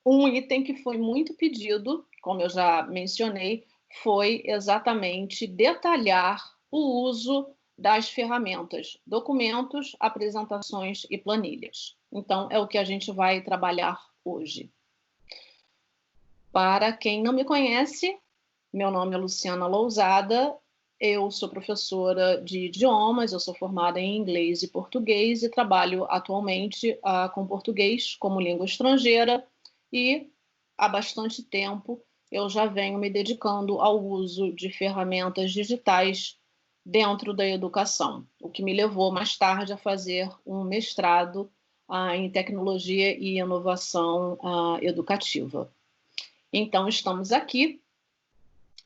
Um item que foi muito pedido, como eu já mencionei, foi exatamente detalhar o uso das ferramentas, documentos, apresentações e planilhas. Então, é o que a gente vai trabalhar hoje. Para quem não me conhece, meu nome é Luciana Lousada, eu sou professora de idiomas, eu sou formada em inglês e português e trabalho atualmente com português como língua estrangeira e há bastante tempo eu já venho me dedicando ao uso de ferramentas digitais dentro da educação, o que me levou mais tarde a fazer um mestrado em tecnologia e inovação educativa. Então, estamos aqui,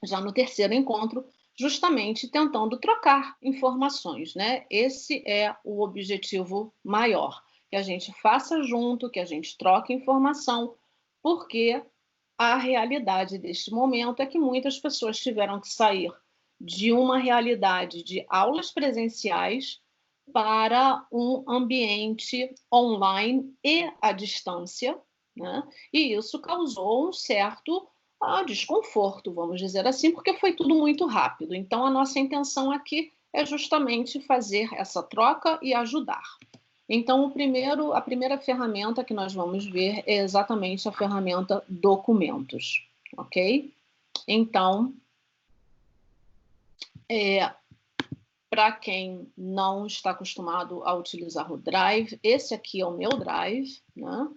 já no terceiro encontro, justamente tentando trocar informações, né? Esse é o objetivo maior, que a gente faça junto, que a gente troque informação, porque a realidade deste momento é que muitas pessoas tiveram que sair de uma realidade de aulas presenciais para um ambiente online e à distância, né? E isso causou um certo desconforto, vamos dizer assim, porque foi tudo muito rápido. Então, a nossa intenção aqui é justamente fazer essa troca e ajudar. Então, a primeira ferramenta que nós vamos ver é exatamente a ferramenta documentos, ok? Então, para quem não está acostumado a utilizar o Drive, esse aqui é o meu Drive, né?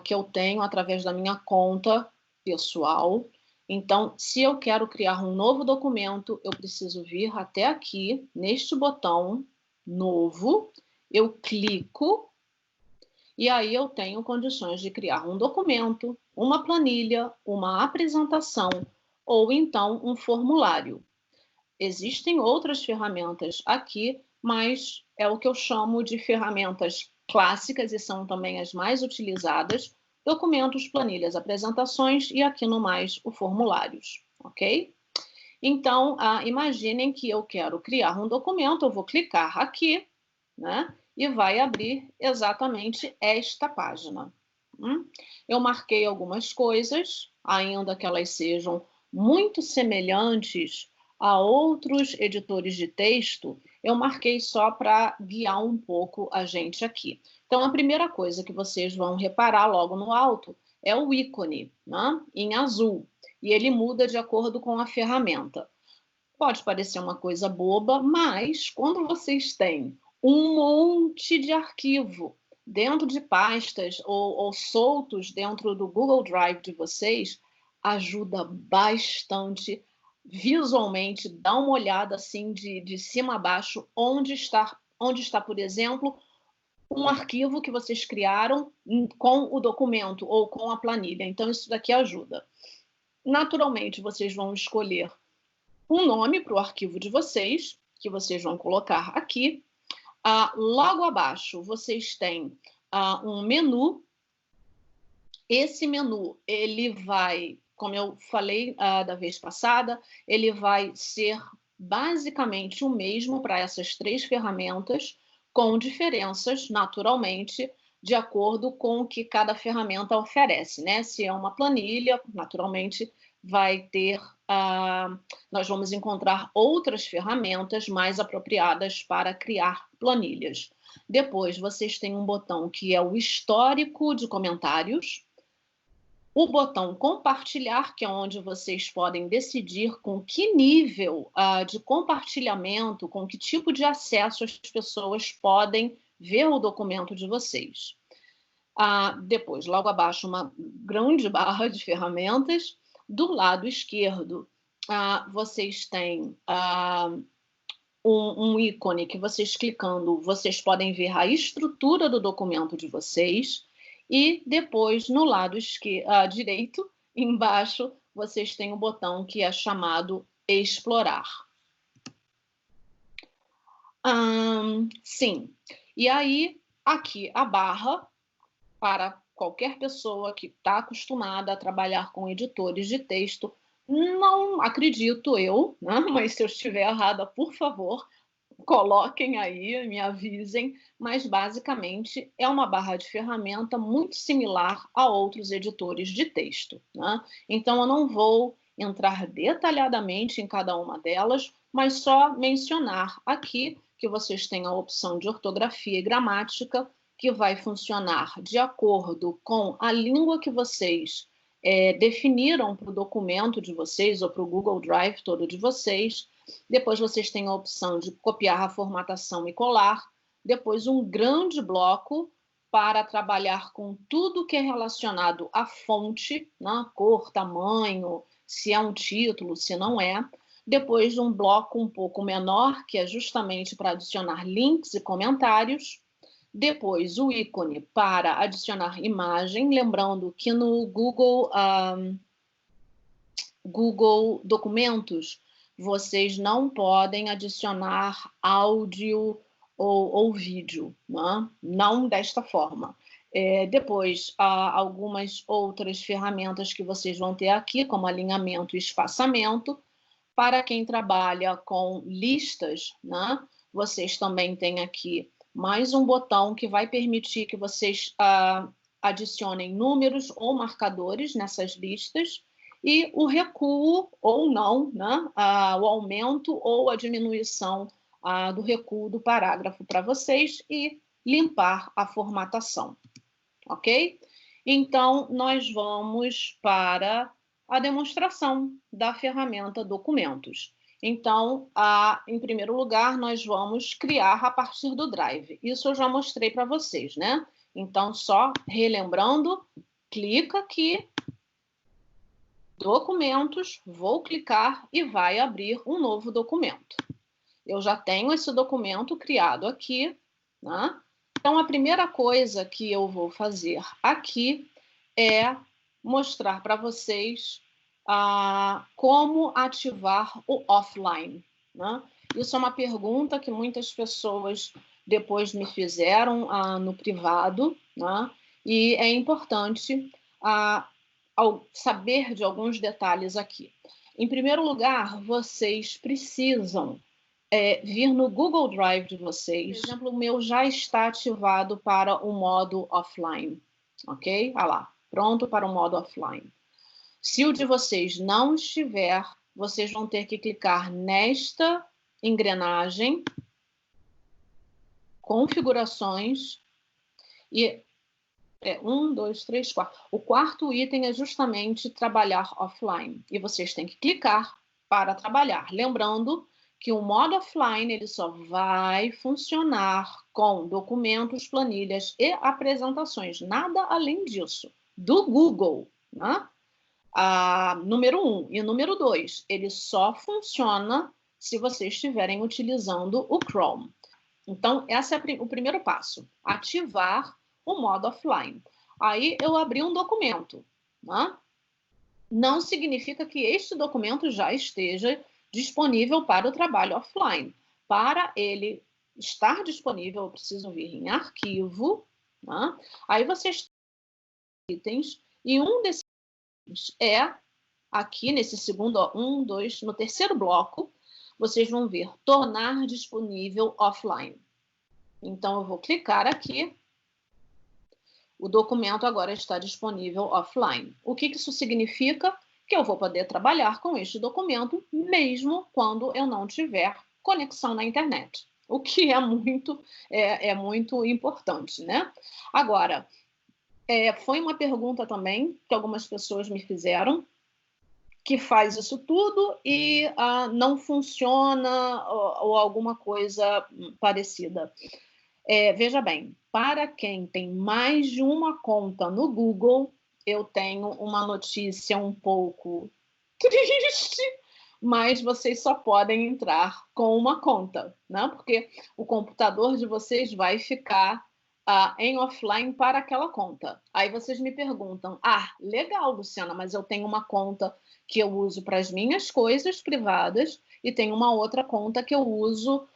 Que eu tenho através da minha conta pessoal. Então, se eu quero criar um novo documento, eu preciso vir até aqui, neste botão novo, eu clico e aí eu tenho condições de criar um documento, uma planilha, uma apresentação ou então um formulário. Existem outras ferramentas aqui, mas é o que eu chamo de ferramentas clássicas e são também as mais utilizadas: documentos, planilhas, apresentações e aqui no mais o formulários, ok? Então, imaginem que eu quero criar um documento, eu vou clicar aqui, né? E vai abrir exatamente esta página. Eu marquei algumas coisas, ainda que elas sejam muito semelhantes a outros editores de texto, eu marquei só para guiar um pouco a gente aqui. Então, a primeira coisa que vocês vão reparar logo no alto é o ícone, né, em azul, e ele muda de acordo com a ferramenta. Pode parecer uma coisa boba, mas quando vocês têm um monte de arquivo dentro de pastas ou soltos dentro do Google Drive de vocês, ajuda bastante visualmente, dá uma olhada assim de cima a baixo onde está, por exemplo, um arquivo que vocês criaram com o documento ou com a planilha. Então, isso daqui ajuda. Naturalmente, vocês vão escolher um nome para o arquivo de vocês, que vocês vão colocar aqui. Logo abaixo, vocês têm um menu. Esse menu, ele vai, como eu falei da vez passada, ele vai ser basicamente o mesmo para essas três ferramentas, com diferenças, naturalmente, de acordo com o que cada ferramenta oferece, né? Se é uma planilha, naturalmente, vai ter, nós vamos encontrar outras ferramentas mais apropriadas para criar planilhas. Depois, vocês têm um botão que é o histórico de comentários, o botão compartilhar, que é onde vocês podem decidir com que nível de compartilhamento, com que tipo de acesso as pessoas podem ver o documento de vocês. Depois, logo abaixo, uma grande barra de ferramentas. Do lado esquerdo, vocês têm um ícone que vocês clicando, vocês podem ver a estrutura do documento de vocês. E depois, no lado direito, embaixo, vocês têm um botão que é chamado Explorar. Sim. E aí, aqui a barra, para qualquer pessoa que está acostumada a trabalhar com editores de texto, não acredito eu, né? Mas se eu estiver errada, por favor, coloquem aí, me avisem, mas basicamente é uma barra de ferramenta muito similar a outros editores de texto, né? Então eu não vou entrar detalhadamente em cada uma delas, mas só mencionar aqui que vocês têm a opção de ortografia e gramática, que vai funcionar de acordo com a língua que vocês definiram para o documento de vocês ou para o Google Drive todo de vocês. Depois vocês têm a opção de copiar a formatação e colar. Depois um grande bloco para trabalhar com tudo que é relacionado à fonte, né? Cor, tamanho, se é um título, se não é. Depois um bloco um pouco menor, que é justamente para adicionar links e comentários. Depois o ícone para adicionar imagem, lembrando que no Google Documentos, vocês não podem adicionar áudio ou vídeo, né? Não desta forma. Depois, há algumas outras ferramentas que vocês vão ter aqui, como alinhamento e espaçamento. Para quem trabalha com listas, né? Vocês também têm aqui mais um botão que vai permitir que vocês adicionem números ou marcadores nessas listas, e o recuo ou não, né? O aumento ou a diminuição do recuo do parágrafo para vocês e limpar a formatação, ok? Então, nós vamos para a demonstração da ferramenta Documentos. Então, em primeiro lugar, nós vamos criar a partir do Drive. Isso eu já mostrei para vocês, né? Então, só relembrando, clica aqui, Documentos, vou clicar e vai abrir um novo documento. Eu já tenho esse documento criado aqui, né? Então, a primeira coisa que eu vou fazer aqui é mostrar para vocês como ativar o offline, né? Isso é uma pergunta que muitas pessoas depois me fizeram no privado, né? E é importante saber de alguns detalhes aqui. Em primeiro lugar, vocês precisam vir no Google Drive de vocês. Por exemplo, o meu já está ativado para o modo offline, ok? Olha lá, pronto para o modo offline. Se o de vocês não estiver, vocês vão ter que clicar nesta engrenagem, configurações, e 1, 2, 3, 4. O quarto item é justamente trabalhar offline, e vocês têm que clicar para trabalhar. Lembrando que o modo offline ele só vai funcionar com documentos, planilhas e apresentações, nada além disso, do Google, né? Número 1 e número 2, ele só funciona se vocês estiverem utilizando o Chrome. Então, esse é o primeiro passo, ativar o modo offline. Aí eu abri um documento, né? Não significa que este documento já esteja disponível para o trabalho offline. Para ele estar disponível, eu preciso vir em arquivo, né? Aí vocês têm itens, e um desses é aqui nesse segundo, no terceiro bloco, vocês vão ver tornar disponível offline. Então, eu vou clicar aqui. O documento agora está disponível offline. O que isso significa? Que eu vou poder trabalhar com este documento mesmo quando eu não tiver conexão na internet. O que é muito importante, né? Agora, foi uma pergunta também que algumas pessoas me fizeram, que faz isso tudo e não funciona ou alguma coisa parecida. Veja bem, para quem tem mais de uma conta no Google, eu tenho uma notícia um pouco triste, mas vocês só podem entrar com uma conta, né? Porque o computador de vocês vai ficar em offline para aquela conta. Aí vocês me perguntam, legal, Luciana, mas eu tenho uma conta que eu uso para as minhas coisas privadas e tenho uma outra conta que eu uso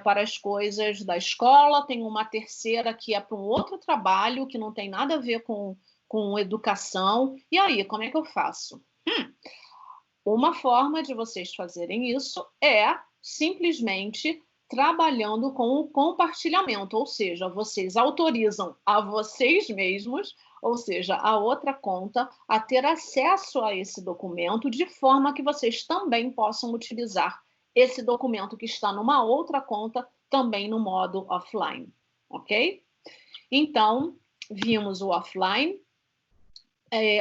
para as coisas da escola, tem uma terceira que é para um outro trabalho que não tem nada a ver com educação. E aí, como é que eu faço? Uma forma de vocês fazerem isso é simplesmente trabalhando com o compartilhamento, ou seja, vocês autorizam a vocês mesmos, ou seja, a outra conta, a ter acesso a esse documento, de forma que vocês também possam utilizar esse documento que está numa outra conta, também no modo offline, ok? Então, vimos o offline.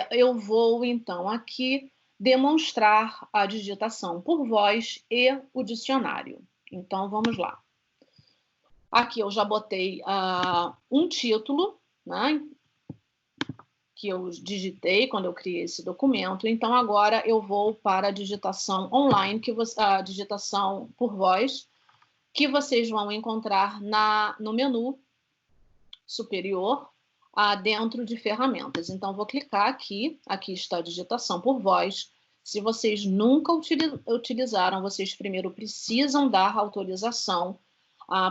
Eu vou, então, aqui demonstrar a digitação por voz e o dicionário. Então, vamos lá. Aqui eu já botei um título, né, que eu digitei quando eu criei esse documento. Então, agora eu vou para a digitação online, a digitação por voz, que vocês vão encontrar no menu superior, dentro de ferramentas. Então, vou clicar aqui. Aqui está a digitação por voz. Se vocês nunca utilizaram, vocês primeiro precisam dar autorização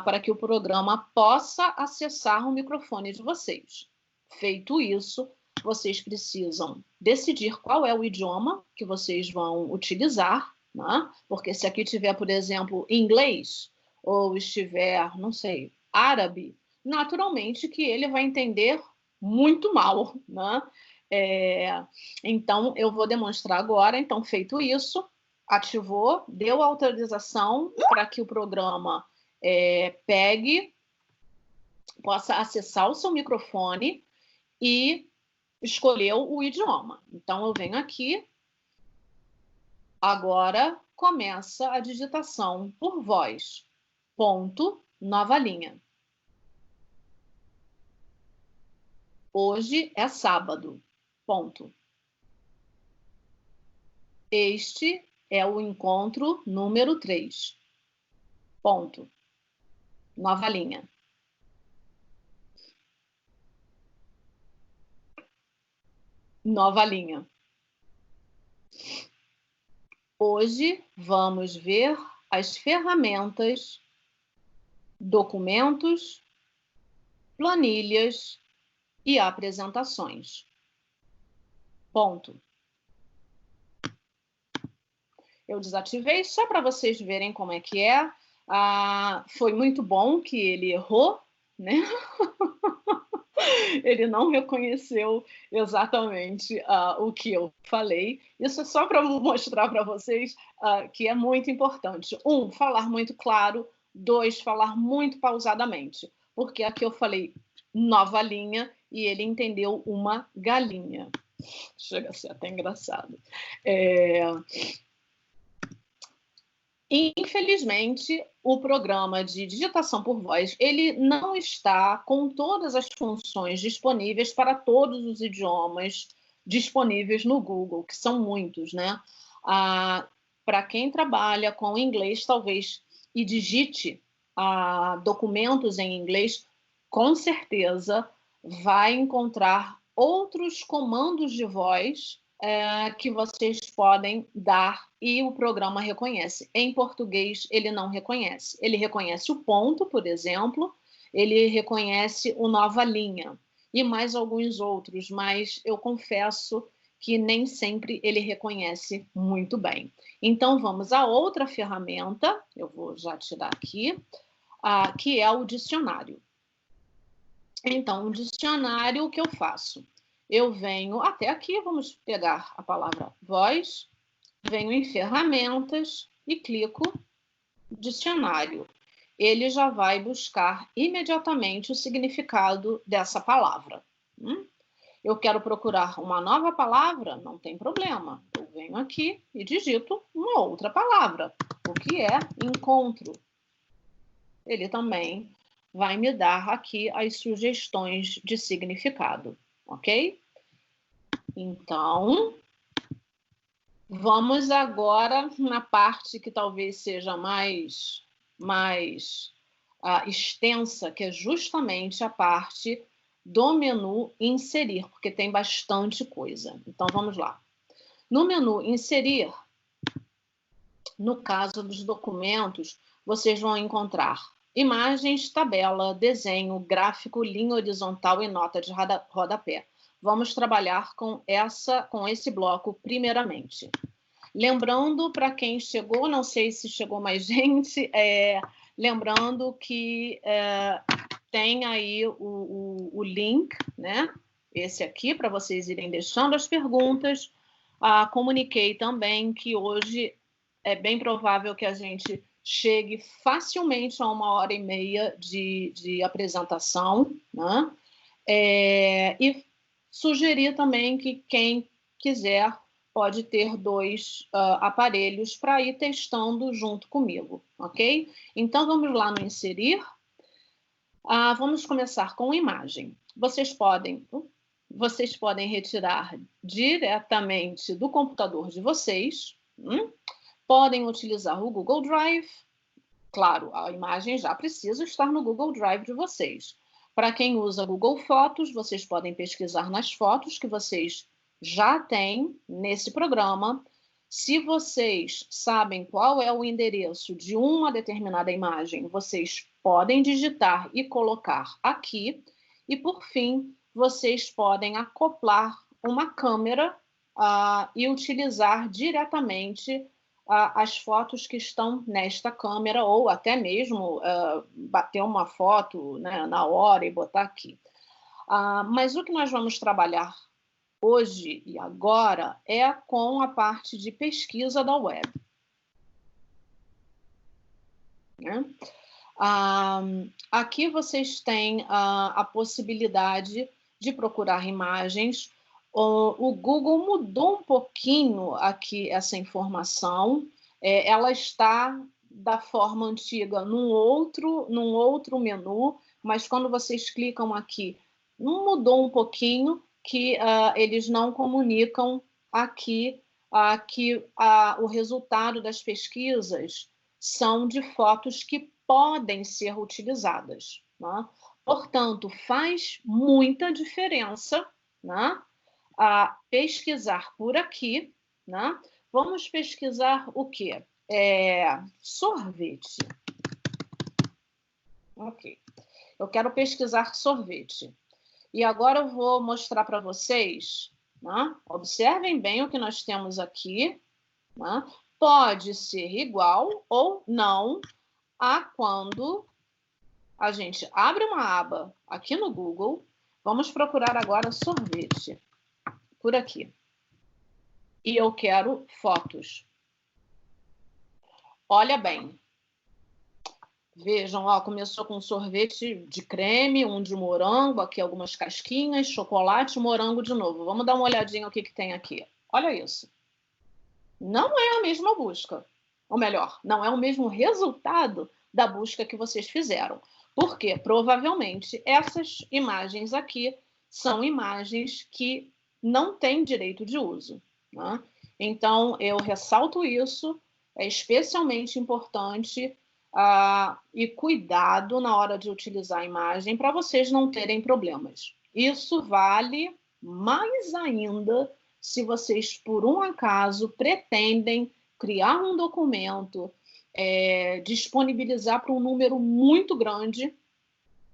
para que o programa possa acessar o microfone de vocês. Feito isso, vocês precisam decidir qual é o idioma que vocês vão utilizar, né? Porque se aqui tiver, por exemplo, inglês, ou estiver, não sei, árabe, naturalmente que ele vai entender muito mal, né? Então, eu vou demonstrar agora. Então, feito isso, ativou, deu autorização para que o programa possa acessar o seu microfone e escolheu o idioma. Então, eu venho aqui. Agora, começa a digitação por voz. Ponto, nova linha. Hoje é sábado. Ponto. Este é o encontro número 3. Ponto. Nova linha. Nova linha. Hoje vamos ver as ferramentas, documentos, planilhas e apresentações. Ponto. Eu desativei só para vocês verem como é que é. Foi muito bom que ele errou, né? Ele não reconheceu exatamente o que eu falei. Isso é só para mostrar para vocês que é muito importante. 1, falar muito claro. 2, falar muito pausadamente. Porque aqui eu falei nova linha e ele entendeu uma galinha. Chega a ser até engraçado. Infelizmente, o programa de digitação por voz, ele não está com todas as funções disponíveis para todos os idiomas disponíveis no Google, que são muitos, né? Para quem trabalha com inglês, talvez, e digite documentos em inglês, com certeza vai encontrar outros comandos de voz que vocês podem dar e o programa reconhece. Em português, ele não reconhece. Ele reconhece o ponto, por exemplo, ele reconhece o nova linha e mais alguns outros, mas eu confesso que nem sempre ele reconhece muito bem. Então, vamos a outra ferramenta, eu vou já tirar aqui, que é o dicionário. Então, o dicionário, o que eu faço? Eu venho até aqui, vamos pegar a palavra voz, venho em ferramentas e clico dicionário. Ele já vai buscar imediatamente o significado dessa palavra. Eu quero procurar uma nova palavra? Não tem problema. Eu venho aqui e digito uma outra palavra, o que é encontro. Ele também vai me dar aqui as sugestões de significado. Ok? Então, vamos agora na parte que talvez seja mais extensa, que é justamente a parte do menu inserir, porque tem bastante coisa. Então, vamos lá. No menu inserir, no caso dos documentos, vocês vão encontrar imagens, tabela, desenho, gráfico, linha horizontal e nota de rodapé. Vamos trabalhar com esse bloco primeiramente. Lembrando, para quem chegou, não sei se chegou mais gente, Lembrando que tem aí o link, né? Esse aqui, para vocês irem deixando as perguntas. Comuniquei também que hoje é bem provável que a gente chegue facilmente a 1h30 de apresentação, né? E sugerir também que quem quiser pode ter 2 aparelhos para ir testando junto comigo, ok? Então, vamos lá no inserir. Vamos começar com imagem. Vocês podem retirar diretamente do computador de vocês. Podem utilizar o Google Drive. Claro, a imagem já precisa estar no Google Drive de vocês. Para quem usa Google Fotos, vocês podem pesquisar nas fotos que vocês já têm nesse programa. Se vocês sabem qual é o endereço de uma determinada imagem, vocês podem digitar e colocar aqui. E, por fim, vocês podem acoplar uma câmera e utilizar diretamente as fotos que estão nesta câmera, ou até mesmo bater uma foto, né, na hora e botar aqui. Mas o que nós vamos trabalhar hoje e agora é com a parte de pesquisa da web. Né? Aqui vocês têm a possibilidade de procurar imagens. O Google mudou um pouquinho aqui essa informação. Ela está da forma antiga num outro menu, mas quando vocês clicam aqui, mudou um pouquinho, que eles não comunicam aqui que o resultado das pesquisas são de fotos que podem ser utilizadas. Né? Portanto, faz muita diferença, né? Pesquisar por aqui, né? Vamos pesquisar o quê? Sorvete. Ok. Eu quero pesquisar sorvete. E agora eu vou mostrar para vocês, né? Observem bem o que nós temos aqui. Né? Pode ser igual ou não a quando a gente abre uma aba aqui no Google. Vamos procurar agora sorvete. Por aqui. E eu quero fotos. Olha bem. Vejam, começou com sorvete de creme, um de morango, aqui algumas casquinhas, chocolate, morango de novo. Vamos dar uma olhadinha o que tem aqui. Olha isso. Não é a mesma busca. Ou melhor, não é o mesmo resultado da busca que vocês fizeram. Porque, provavelmente, essas imagens aqui são imagens que não têm direito de uso. Né? Então, eu ressalto isso, é especialmente importante e cuidado na hora de utilizar a imagem para vocês não terem problemas. Isso vale mais ainda se vocês, por um acaso, pretendem criar um documento, disponibilizar para um número muito grande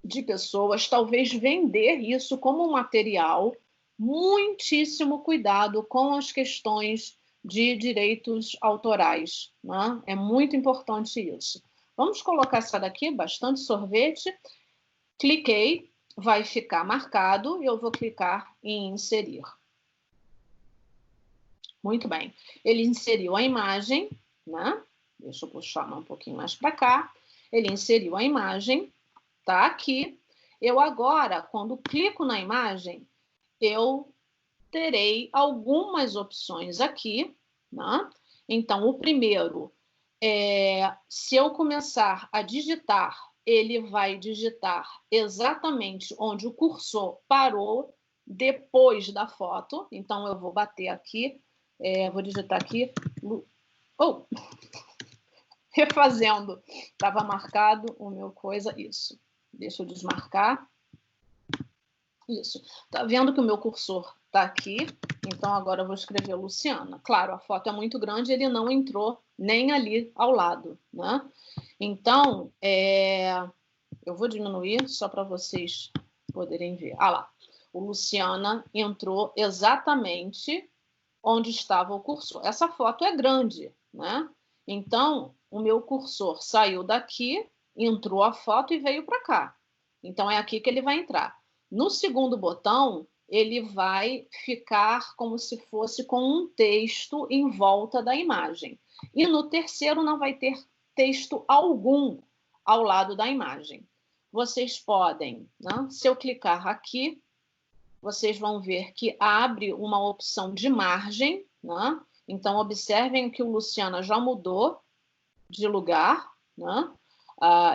de pessoas, talvez vender isso como material. Muitíssimo cuidado com as questões de direitos autorais. Né? É muito importante isso. Vamos colocar essa daqui, bastante sorvete. Cliquei, vai ficar marcado e eu vou clicar em inserir. Muito bem. Ele inseriu a imagem, né? Deixa eu puxar um pouquinho mais para cá. Ele inseriu a imagem, tá aqui. Eu agora, quando clico na imagem, eu terei algumas opções aqui. Né? Então, o primeiro, se eu começar a digitar, ele vai digitar exatamente onde o cursor parou depois da foto. Então, eu vou bater aqui, vou digitar aqui. Refazendo. Estava marcado o meu coisa, isso. Deixa eu desmarcar. Isso. Tá vendo que o meu cursor está aqui? Então, agora eu vou escrever Luciana. Claro, a foto é muito grande, ele não entrou nem ali ao lado. Né? Então, eu vou diminuir só para vocês poderem ver. Lá. O Luciana entrou exatamente onde estava o cursor. Essa foto é grande, né? Então, o meu cursor saiu daqui entrou a foto e veio para cá. Então, é aqui que ele vai entrar. No segundo botão, ele vai ficar como se fosse com um texto em volta da imagem. E no terceiro não vai ter texto algum ao lado da imagem. Vocês podem, né? Se eu clicar aqui, vocês vão ver que abre uma opção de margem, né? Então, observem que o Luciana já mudou de lugar, né?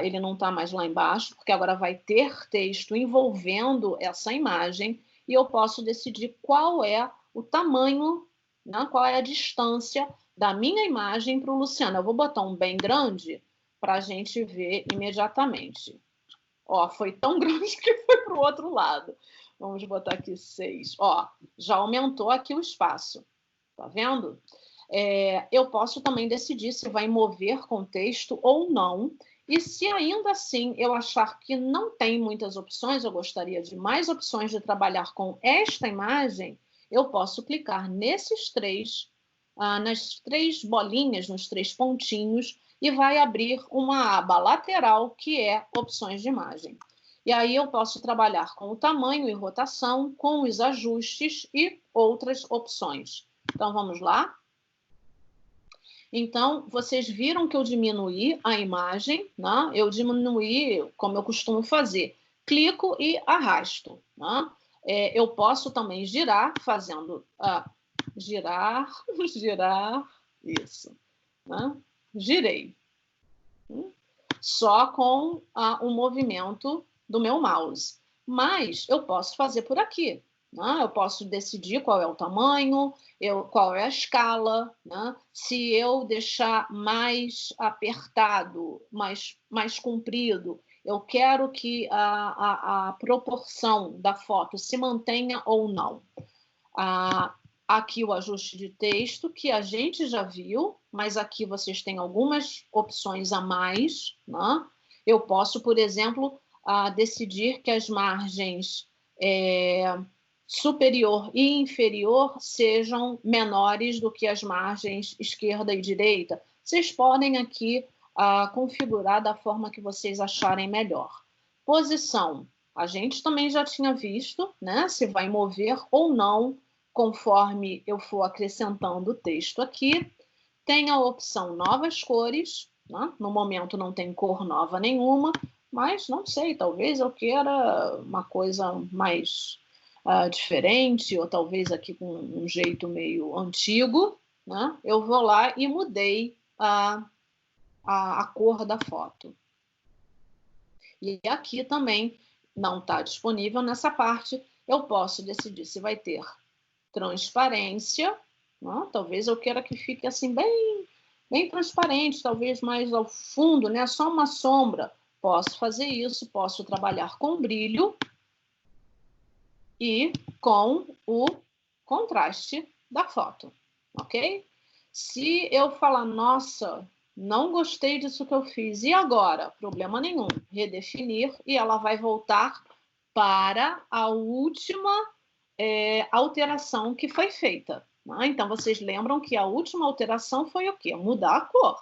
Ele não está mais lá embaixo, porque agora vai ter texto envolvendo essa imagem, e eu posso decidir qual é o tamanho, né? Qual é a distância da minha imagem para o Luciano. Eu vou botar um bem grande para a gente ver imediatamente. Ó, foi tão grande que foi para o outro lado. Vamos botar aqui 6. Ó, já aumentou aqui o espaço. Tá vendo? Eu posso também decidir se vai mover com texto ou não. E se ainda assim eu achar que não tem muitas opções, eu gostaria de mais opções de trabalhar com esta imagem, eu posso clicar nesses três, nas 3 bolinhas, nos 3 pontinhos, e vai abrir uma aba lateral que é opções de imagem. E aí eu posso trabalhar com o tamanho e rotação, com os ajustes e outras opções. Então, vamos lá? Então, vocês viram que eu diminuí a imagem, né? Eu diminuí, como eu costumo fazer, clico e arrasto. Né? Eu posso também girar, fazendo girar, isso. Né? Girei. Só com o movimento do meu mouse. Mas eu posso fazer por aqui. Né? Eu posso decidir qual é o tamanho, qual é a escala. Né? Se eu deixar mais apertado, mais comprido, eu quero que a proporção da foto se mantenha ou não. Aqui o ajuste de texto, que a gente já viu, mas aqui vocês têm algumas opções a mais. Né? Eu posso, por exemplo, decidir que as margens superior e inferior sejam menores do que as margens esquerda e direita. Vocês podem aqui configurar da forma que vocês acharem melhor. Posição, a gente também já tinha visto, né? Se vai mover ou não, conforme eu for acrescentando o texto aqui. Tem a opção novas cores, né? No momento não tem cor nova nenhuma, mas não sei, talvez eu queira uma coisa mais diferente, ou talvez aqui com um jeito meio antigo, né? Eu vou lá e mudei a cor da foto. E aqui também não está disponível nessa parte, eu posso decidir se vai ter transparência, né? Talvez eu queira que fique assim bem transparente, talvez mais ao fundo, né? Só uma sombra. Posso fazer isso, posso trabalhar com brilho e com o contraste da foto, ok? Se eu falar, nossa, não gostei disso que eu fiz, e agora? Problema nenhum, redefinir, e ela vai voltar para a última alteração que foi feita. Né? Então, vocês lembram que a última alteração foi o quê? Mudar a cor.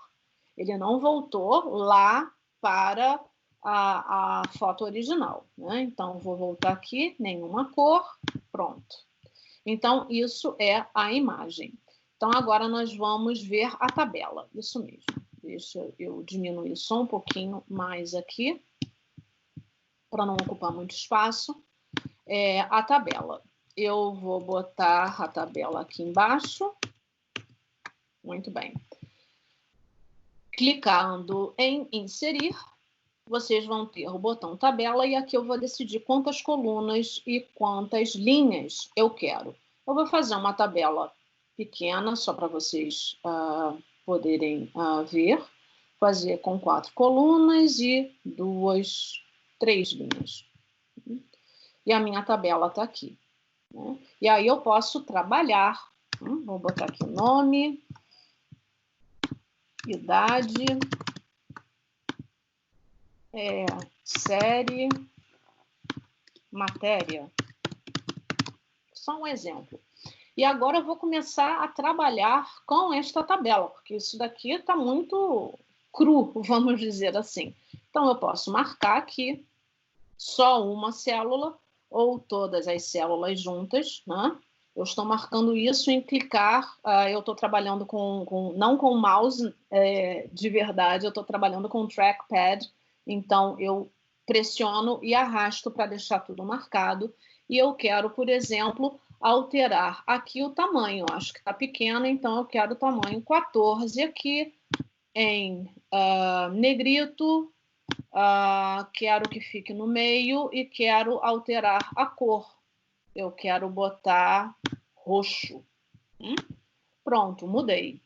Ele não voltou lá para a foto original. Né? Então, vou voltar aqui, nenhuma cor, pronto. Então, isso é a imagem. Então, agora nós vamos ver a tabela. Isso mesmo. Deixa eu diminuir só um pouquinho mais aqui, para não ocupar muito espaço. A tabela. Eu vou botar a tabela aqui embaixo. Muito bem. Clicando em inserir, vocês vão ter o botão tabela e aqui eu vou decidir quantas colunas e quantas linhas eu quero. Eu vou fazer uma tabela pequena, só para vocês poderem ver. Fazer com 4 colunas e 3 linhas. E a minha tabela está aqui. Né? E aí eu posso trabalhar. Vou botar aqui nome, idade, série, matéria. Só um exemplo. E agora eu vou começar a trabalhar com esta tabela, porque isso daqui está muito cru, vamos dizer assim. Então, eu posso marcar aqui só uma célula ou todas as células juntas, né? Eu estou marcando isso em clicar, eu estou trabalhando não com mouse de verdade, eu estou trabalhando com trackpad, então eu pressiono e arrasto para deixar tudo marcado, e eu quero, por exemplo, alterar aqui o tamanho, acho que está pequeno, então eu quero o tamanho 14 aqui, em negrito, quero que fique no meio e quero alterar a cor. Eu quero botar roxo. Pronto, mudei.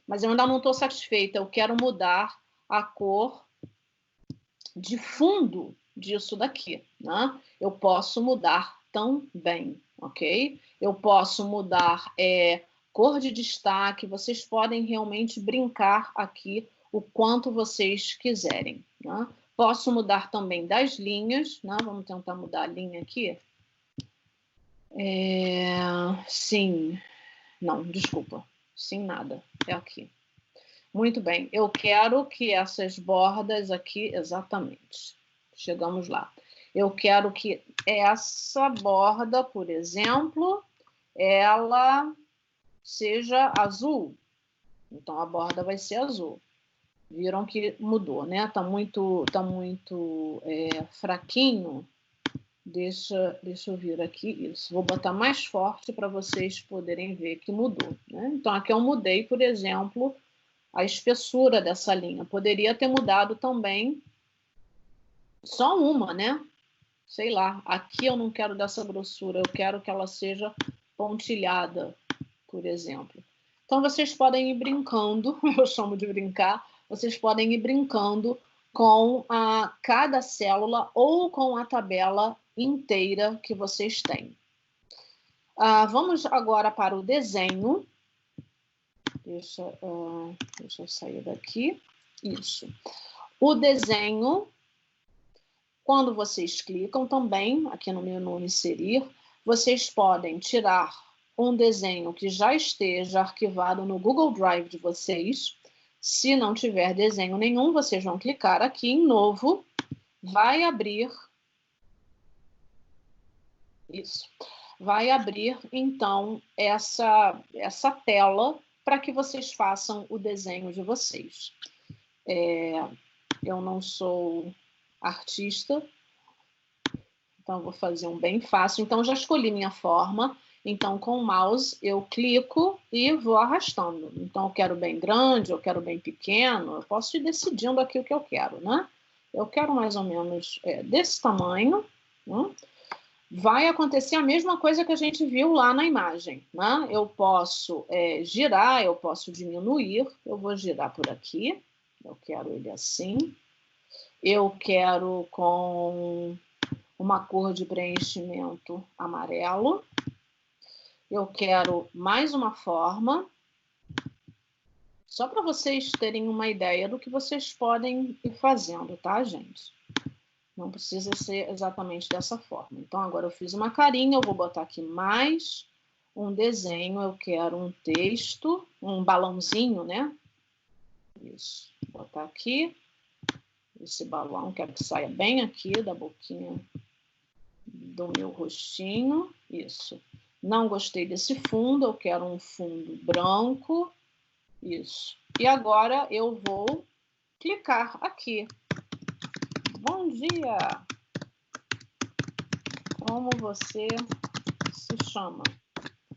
Mas eu ainda não estou satisfeita. Eu quero mudar a cor de fundo disso daqui, né? Eu posso mudar também, ok? Eu posso mudar cor de destaque. Vocês podem realmente brincar aqui o quanto vocês quiserem, né? Posso mudar também das linhas, né? Vamos tentar mudar a linha aqui. Sim, não, desculpa, sim nada, é aqui. Muito bem, eu quero que essas bordas aqui, exatamente, chegamos lá. Eu quero que essa borda, por exemplo, ela seja azul. Então, a borda vai ser azul. Viram que mudou, né? Tá muito fraquinho. Deixa eu vir aqui, isso. Vou botar mais forte para vocês poderem ver que mudou, né? Então, aqui eu mudei, por exemplo, a espessura dessa linha. Poderia ter mudado também só uma, né? Sei lá, aqui eu não quero dessa grossura, eu quero que ela seja pontilhada, por exemplo. Então, vocês podem ir brincando, eu chamo de brincar, vocês podem ir brincando com cada célula ou com a tabela inteira que vocês têm. Vamos agora para o desenho. Deixa eu sair daqui. Isso. O desenho, quando vocês clicam também, aqui no menu inserir, vocês podem tirar um desenho que já esteja arquivado no Google Drive de vocês. Se não tiver desenho nenhum, vocês vão clicar aqui em novo, vai abrir isso. Vai abrir, então, essa tela para que vocês façam o desenho de vocês. Eu não sou artista, então vou fazer um bem fácil. Então, já escolhi minha forma. Então, com o mouse, eu clico e vou arrastando. Então, eu quero bem grande, eu quero bem pequeno. Eu posso ir decidindo aqui o que eu quero, né? Eu quero mais ou menos desse tamanho, né? Vai acontecer a mesma coisa que a gente viu lá na imagem, né? Eu posso girar, eu posso diminuir. Eu vou girar por aqui. Eu quero ele assim. Eu quero com uma cor de preenchimento amarelo. Eu quero mais uma forma, só para vocês terem uma ideia do que vocês podem ir fazendo, tá, gente? Não precisa ser exatamente dessa forma. Então, agora eu fiz uma carinha, eu vou botar aqui mais um desenho, eu quero um texto, um balãozinho, né? Isso, vou botar aqui, esse balão, quero que saia bem aqui da boquinha do meu rostinho, isso. Não gostei desse fundo, eu quero um fundo branco. Isso. E agora eu vou clicar aqui. Bom dia! Como você se chama?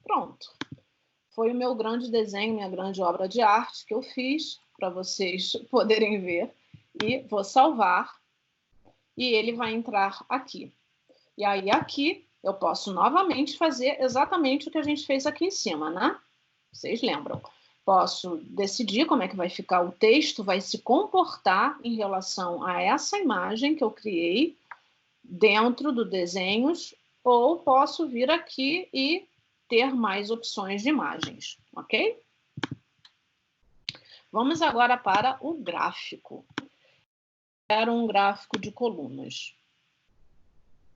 Pronto. Foi o meu grande desenho, minha grande obra de arte que eu fiz para vocês poderem ver. E vou salvar. E ele vai entrar aqui. E aí aqui eu posso novamente fazer exatamente o que a gente fez aqui em cima, né? Vocês lembram? Posso decidir como é que vai ficar o texto, vai se comportar em relação a essa imagem que eu criei dentro do desenhos, ou posso vir aqui e ter mais opções de imagens, ok? Vamos agora para o gráfico. Era um gráfico de colunas.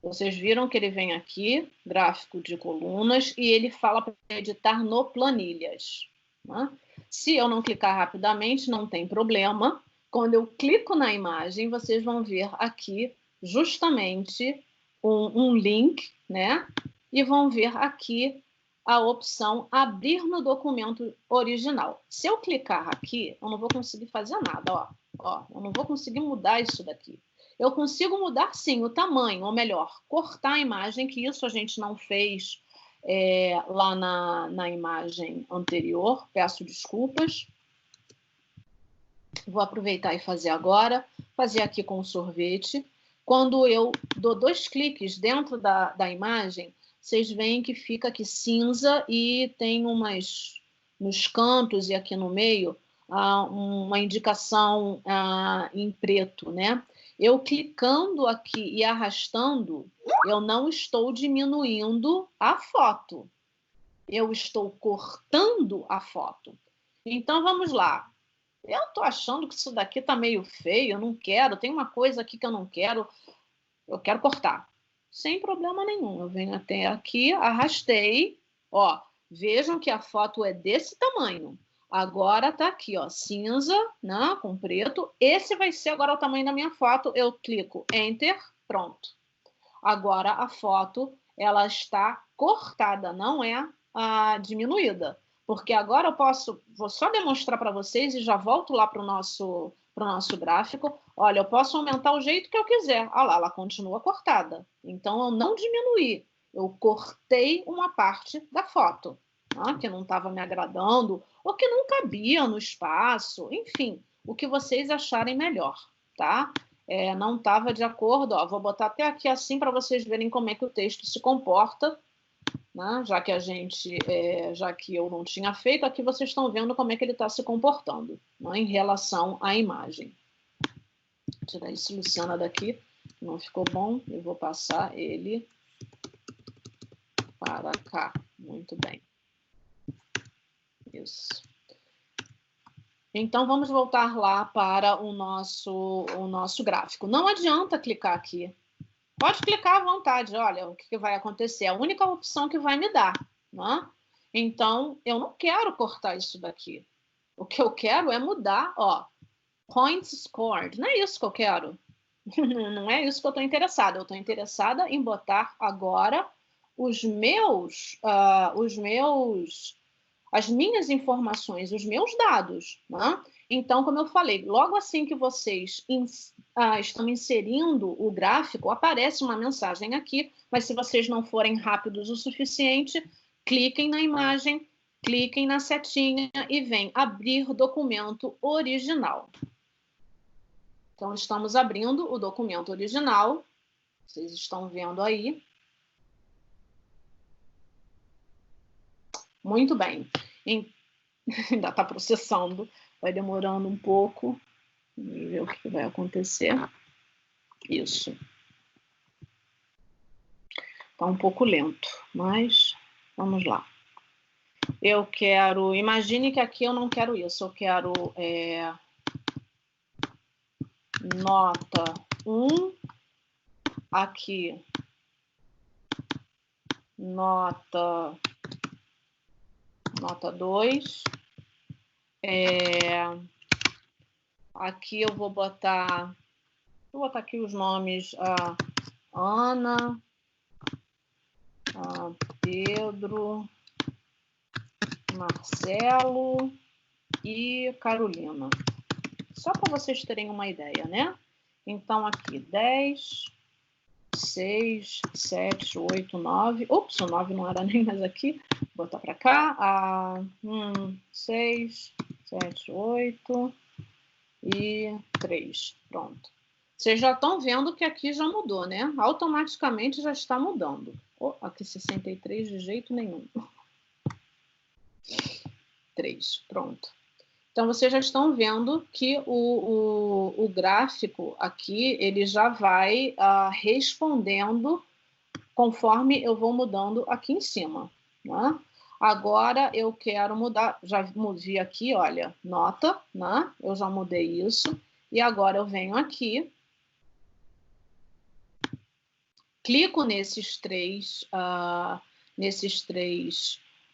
Vocês viram que ele vem aqui, gráfico de colunas, e ele fala para editar no planilhas, né? Se eu não clicar rapidamente, não tem problema. Quando eu clico na imagem, vocês vão ver aqui justamente um link, né? E vão ver aqui a opção abrir no documento original. Se eu clicar aqui, eu não vou conseguir fazer nada, ó. Ó, eu não vou conseguir mudar isso daqui. Eu consigo mudar, sim, o tamanho, ou melhor, cortar a imagem, que isso a gente não fez lá na imagem anterior. Peço desculpas. Vou aproveitar e fazer agora. Fazer aqui com o sorvete. Quando eu dou 2 cliques dentro da imagem, vocês veem que fica aqui cinza e tem nos cantos e aqui no meio uma indicação em preto, né? Eu clicando aqui e arrastando, eu não estou diminuindo a foto. Eu estou cortando a foto. Então, vamos lá. Eu estou achando que isso daqui está meio feio, eu não quero, tem uma coisa aqui que eu não quero, eu quero cortar. Sem problema nenhum. Eu venho até aqui, arrastei, ó, vejam que a foto é desse tamanho. Agora tá aqui, ó, cinza, né, com preto. Esse vai ser agora o tamanho da minha foto. Eu clico Enter, pronto. Agora a foto, ela está cortada, não é diminuída. Porque agora vou só demonstrar para vocês e já volto lá para o nosso gráfico. Olha, eu posso aumentar o jeito que eu quiser. Olha lá, ela continua cortada. Então, eu não diminuí. Eu cortei uma parte da foto, que não estava me agradando, ou que não cabia no espaço. Enfim, o que vocês acharem melhor, tá? Não estava de acordo. Ó, vou botar até aqui assim para vocês verem como é que o texto se comporta. Né? Já que eu não tinha feito, aqui vocês estão vendo como é que ele está se comportando, né? Em relação à imagem. Vou tirar esse Luciana daqui, não ficou bom, eu vou passar ele para cá. Muito bem. Isso. Então, vamos voltar lá para o nosso gráfico. Não adianta clicar aqui. Pode clicar à vontade, olha o que vai acontecer. É a única opção que vai me dar, né? Então, eu não quero cortar isso daqui. O que eu quero é mudar, ó, points scored. Não é isso que eu quero. Não é isso que eu estou interessada. Eu estou interessada em botar agora as minhas informações, os meus dados, né? Então, como eu falei, logo assim que vocês estão inserindo o gráfico, aparece uma mensagem aqui, mas se vocês não forem rápidos o suficiente, cliquem na imagem, cliquem na setinha e vem abrir documento original. Então, estamos abrindo o documento original, vocês estão vendo aí. Muito bem. Ainda está processando, vai demorando um pouco. Vamos ver o que vai acontecer. Isso. Está um pouco lento, mas vamos lá. Eu quero... Imagine que aqui eu não quero isso. Eu quero nota 1. Aqui, nota 2. Aqui eu vou botar aqui os nomes Ana, Pedro, Marcelo e Carolina. Só para vocês terem uma ideia, né? Então, aqui 10, 6, 7, 8, 9. Ops, o 9 não era nem mais aqui. Vou botar para cá. 6, 7, 8 e 3. Pronto. Vocês já estão vendo que aqui já mudou, né? Automaticamente já está mudando. Aqui 63 de jeito nenhum. 3, pronto. Então, vocês já estão vendo que o gráfico aqui, ele já vai respondendo conforme eu vou mudando aqui em cima, né? Agora, eu quero mudar, já mudei aqui, olha, nota, né? Eu já mudei isso. E agora eu venho aqui, clico nesses três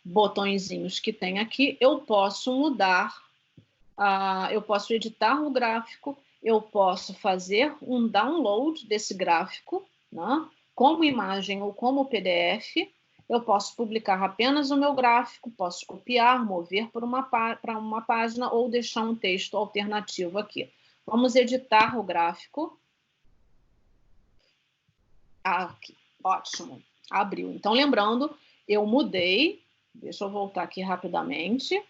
botõezinhos que tem aqui, eu posso mudar eu posso editar o gráfico, eu posso fazer um download desse gráfico, né, como imagem ou como PDF, eu posso publicar apenas o meu gráfico, posso copiar, mover para uma página ou deixar um texto alternativo aqui. Vamos editar o gráfico. Aqui, ótimo, abriu. Então, lembrando, eu mudei, deixa eu voltar aqui rapidamente.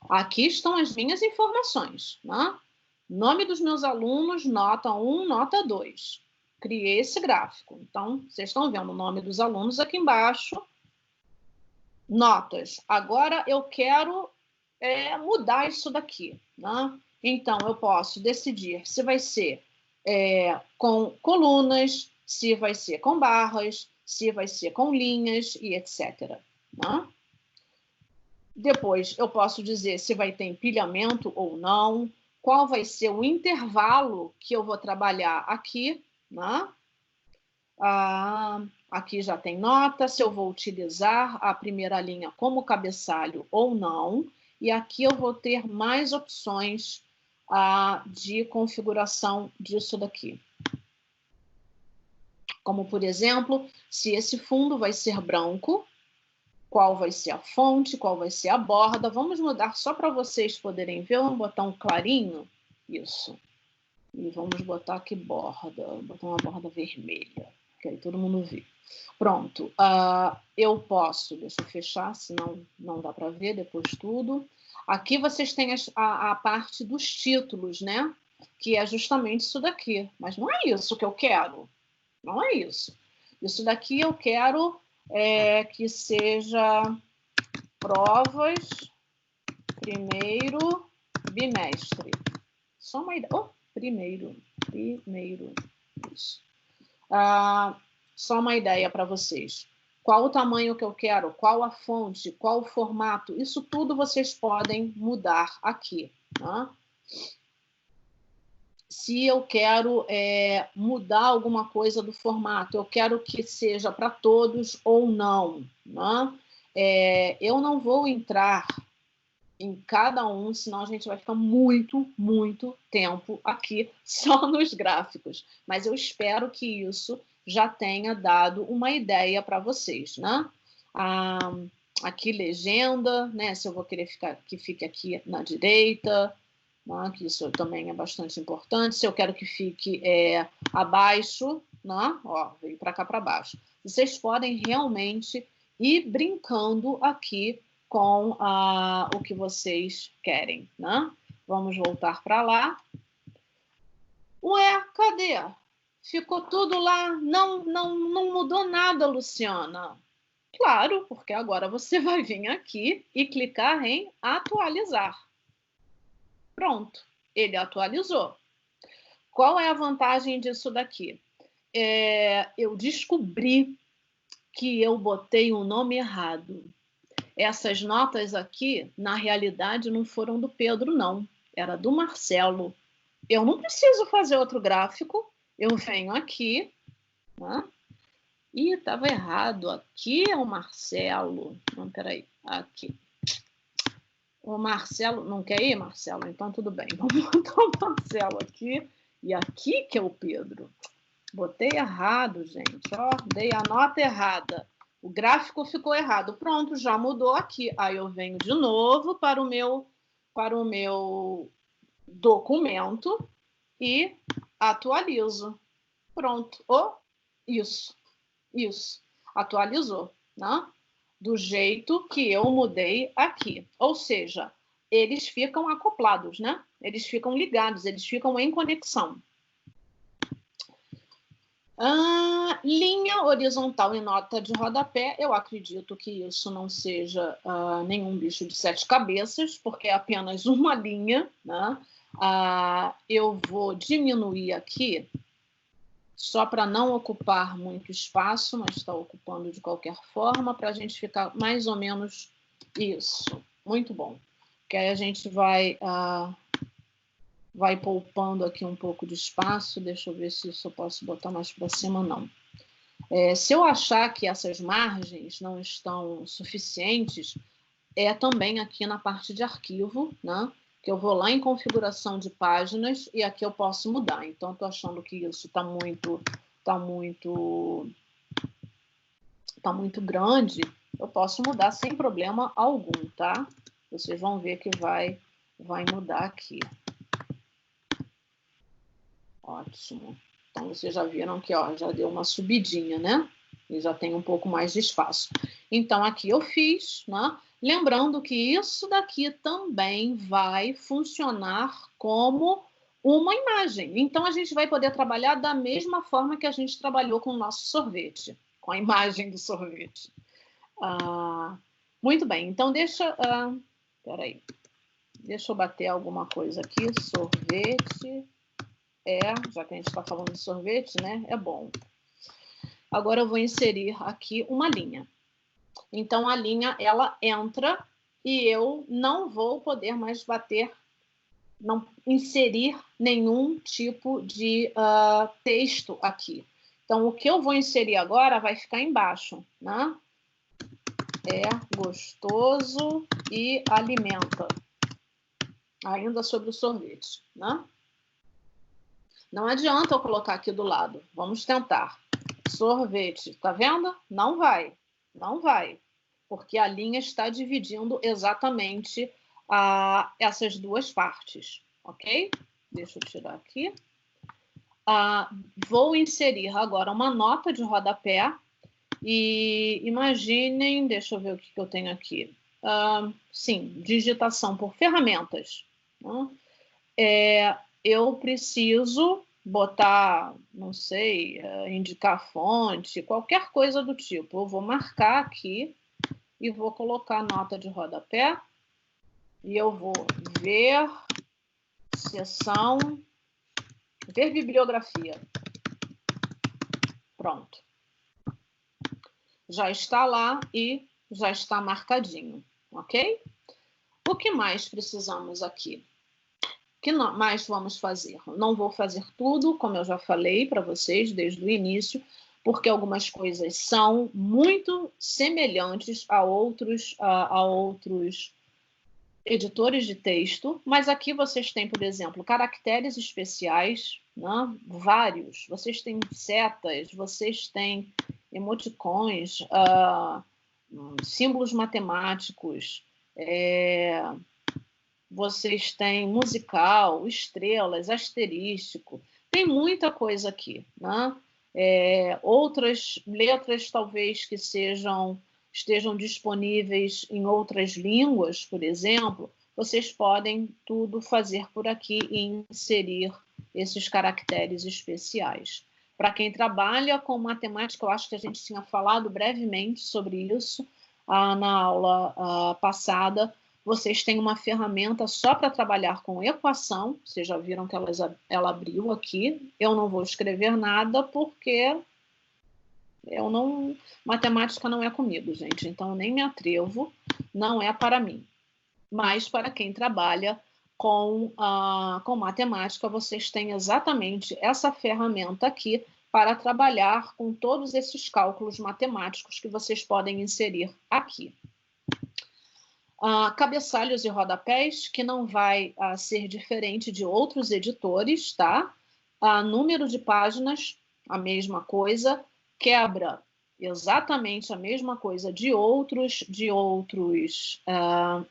Aqui estão as minhas informações, né? Nome dos meus alunos, nota 1, nota 2. Criei esse gráfico. Então, vocês estão vendo o nome dos alunos aqui embaixo. Notas. Agora eu quero mudar isso daqui, né? Então, eu posso decidir se vai ser com colunas, se vai ser com barras, se vai ser com linhas e etc. Né? Depois, eu posso dizer se vai ter empilhamento ou não, qual vai ser o intervalo que eu vou trabalhar aqui, né? Aqui já tem nota, se eu vou utilizar a primeira linha como cabeçalho ou não, e aqui eu vou ter mais opções de configuração disso daqui. Como, por exemplo, se esse fundo vai ser branco, qual vai ser a fonte, qual vai ser a borda. Vamos mudar só para vocês poderem ver. Vamos botar um clarinho. Isso. E vamos botar aqui borda. Vou botar uma borda vermelha. Que aí todo mundo vê. Pronto. Eu posso... Deixa eu fechar, senão não dá para ver depois tudo. Aqui vocês têm a parte dos títulos, né? Que é justamente isso daqui. Mas não é isso que eu quero. Não é isso. Isso daqui eu quero que seja provas primeiro bimestre. Só uma ideia. Primeiro. Isso. Só uma ideia para vocês. Qual o tamanho que eu quero? Qual a fonte? Qual o formato? Isso tudo vocês podem mudar aqui. Né? Se eu quero mudar alguma coisa do formato, eu quero que seja para todos ou não. Né? Eu não vou entrar em cada um, senão a gente vai ficar muito, muito tempo aqui só nos gráficos. Mas eu espero que isso já tenha dado uma ideia para vocês. Né? Aqui legenda, né? Se eu vou querer que fique aqui na direita, né? Que isso também é bastante importante. Se eu quero que fique abaixo, né? Ó, veio para cá para baixo. Vocês podem realmente ir brincando aqui com o que vocês querem, né? Vamos voltar para lá. Ué, cadê? Ficou tudo lá, não mudou nada, Luciana. Claro, porque agora você vai vir aqui e clicar em atualizar. Pronto, ele atualizou. Qual é a vantagem disso daqui? Eu descobri que eu botei o nome errado. Essas notas aqui, na realidade, não foram do Pedro, não. Era do Marcelo. Eu não preciso fazer outro gráfico. Eu venho aqui, né? Ih, estava errado. Aqui é o Marcelo. Não, peraí. Aqui. O Marcelo... Não quer ir, Marcelo? Então, tudo bem. Vamos botar o Marcelo aqui. E aqui que é o Pedro. Botei errado, gente. Ó, dei a nota errada. O gráfico ficou errado. Pronto, já mudou aqui. Aí eu venho de novo para o meu documento e atualizo. Pronto. Isso. Atualizou, né? Do jeito que eu mudei aqui. Ou seja, eles ficam acoplados, né? Eles ficam ligados, eles ficam em conexão. Linha horizontal e nota de rodapé, eu acredito que isso não seja nenhum bicho de 7 cabeças, porque é apenas uma linha, né? Eu vou diminuir aqui, só para não ocupar muito espaço, mas está ocupando de qualquer forma, para a gente ficar mais ou menos isso. Muito bom. Que aí a gente vai poupando aqui um pouco de espaço. Deixa eu ver se isso eu posso botar mais para cima, não. Se eu achar que essas margens não estão suficientes, também aqui na parte de arquivo, né, que eu vou lá em configuração de páginas e aqui eu posso mudar. Então, estou achando que isso está muito grande, eu posso mudar sem problema algum, tá? Vocês vão ver que vai mudar aqui. Ótimo. Então, vocês já viram que ó, já deu uma subidinha, né? E já tem um pouco mais de espaço. Então, aqui eu fiz, né? Lembrando que isso daqui também vai funcionar como uma imagem. Então, a gente vai poder trabalhar da mesma forma que a gente trabalhou com o nosso sorvete, com a imagem do sorvete. Muito bem. Então, peraí. Deixa eu bater alguma coisa aqui. Sorvete. Já que a gente está falando de sorvete, né? É bom. Agora eu vou inserir aqui uma linha. Então, a linha, ela entra e eu não vou poder mais inserir nenhum tipo de texto aqui. Então, o que eu vou inserir agora vai ficar embaixo, né? É gostoso e alimenta. Ainda sobre o sorvete, né? Não adianta eu colocar aqui do lado. Vamos tentar. Sorvete, tá vendo? Não vai. Não vai. Porque a linha está dividindo exatamente essas duas partes. Ok? Deixa eu tirar aqui. Vou inserir agora uma nota de rodapé. E imaginem, deixa eu ver o que eu tenho aqui. Sim, digitação por ferramentas. Né? Eu preciso botar, não sei, indicar fonte, qualquer coisa do tipo. Eu vou marcar aqui e vou colocar nota de rodapé. E eu vou ver seção, ver bibliografia. Pronto. Já está lá e já está marcadinho, ok? O que mais precisamos aqui? O que mais vamos fazer? Não vou fazer tudo, como eu já falei para vocês desde o início, porque algumas coisas são muito semelhantes a outros editores de texto, mas aqui vocês têm, por exemplo, caracteres especiais, né? Vários. Vocês têm setas, vocês têm emoticons, símbolos matemáticos, vocês têm musical, estrelas, asterístico. Tem muita coisa aqui, né? Outras letras talvez que estejam disponíveis em outras línguas, por exemplo, vocês podem tudo fazer por aqui e inserir esses caracteres especiais. Para quem trabalha com matemática, eu acho que a gente tinha falado brevemente sobre isso na aula passada. Vocês têm uma ferramenta só para trabalhar com equação. Vocês já viram que ela abriu aqui. Eu não vou escrever nada porque matemática não é comigo, gente. Então, eu nem me atrevo. Não é para mim. Mas para quem trabalha com matemática, vocês têm exatamente essa ferramenta aqui para trabalhar com todos esses cálculos matemáticos que vocês podem inserir aqui. Cabeçalhos e rodapés, que não vai ser diferente de outros editores, tá? Número de páginas, a mesma coisa. Quebra, exatamente a mesma coisa de outros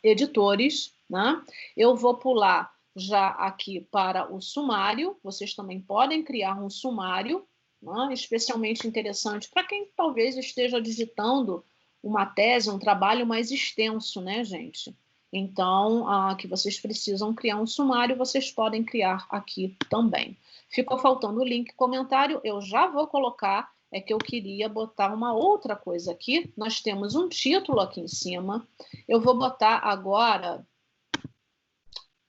editores, né? Eu vou pular já aqui para o sumário. Vocês também podem criar um sumário, né? Especialmente interessante para quem talvez esteja digitando uma tese, um trabalho mais extenso, né, gente? Então, que vocês precisam criar um sumário, vocês podem criar aqui também. Ficou faltando o link comentário, eu já vou colocar, é que eu queria botar uma outra coisa aqui. Nós temos um título aqui em cima. Eu vou botar agora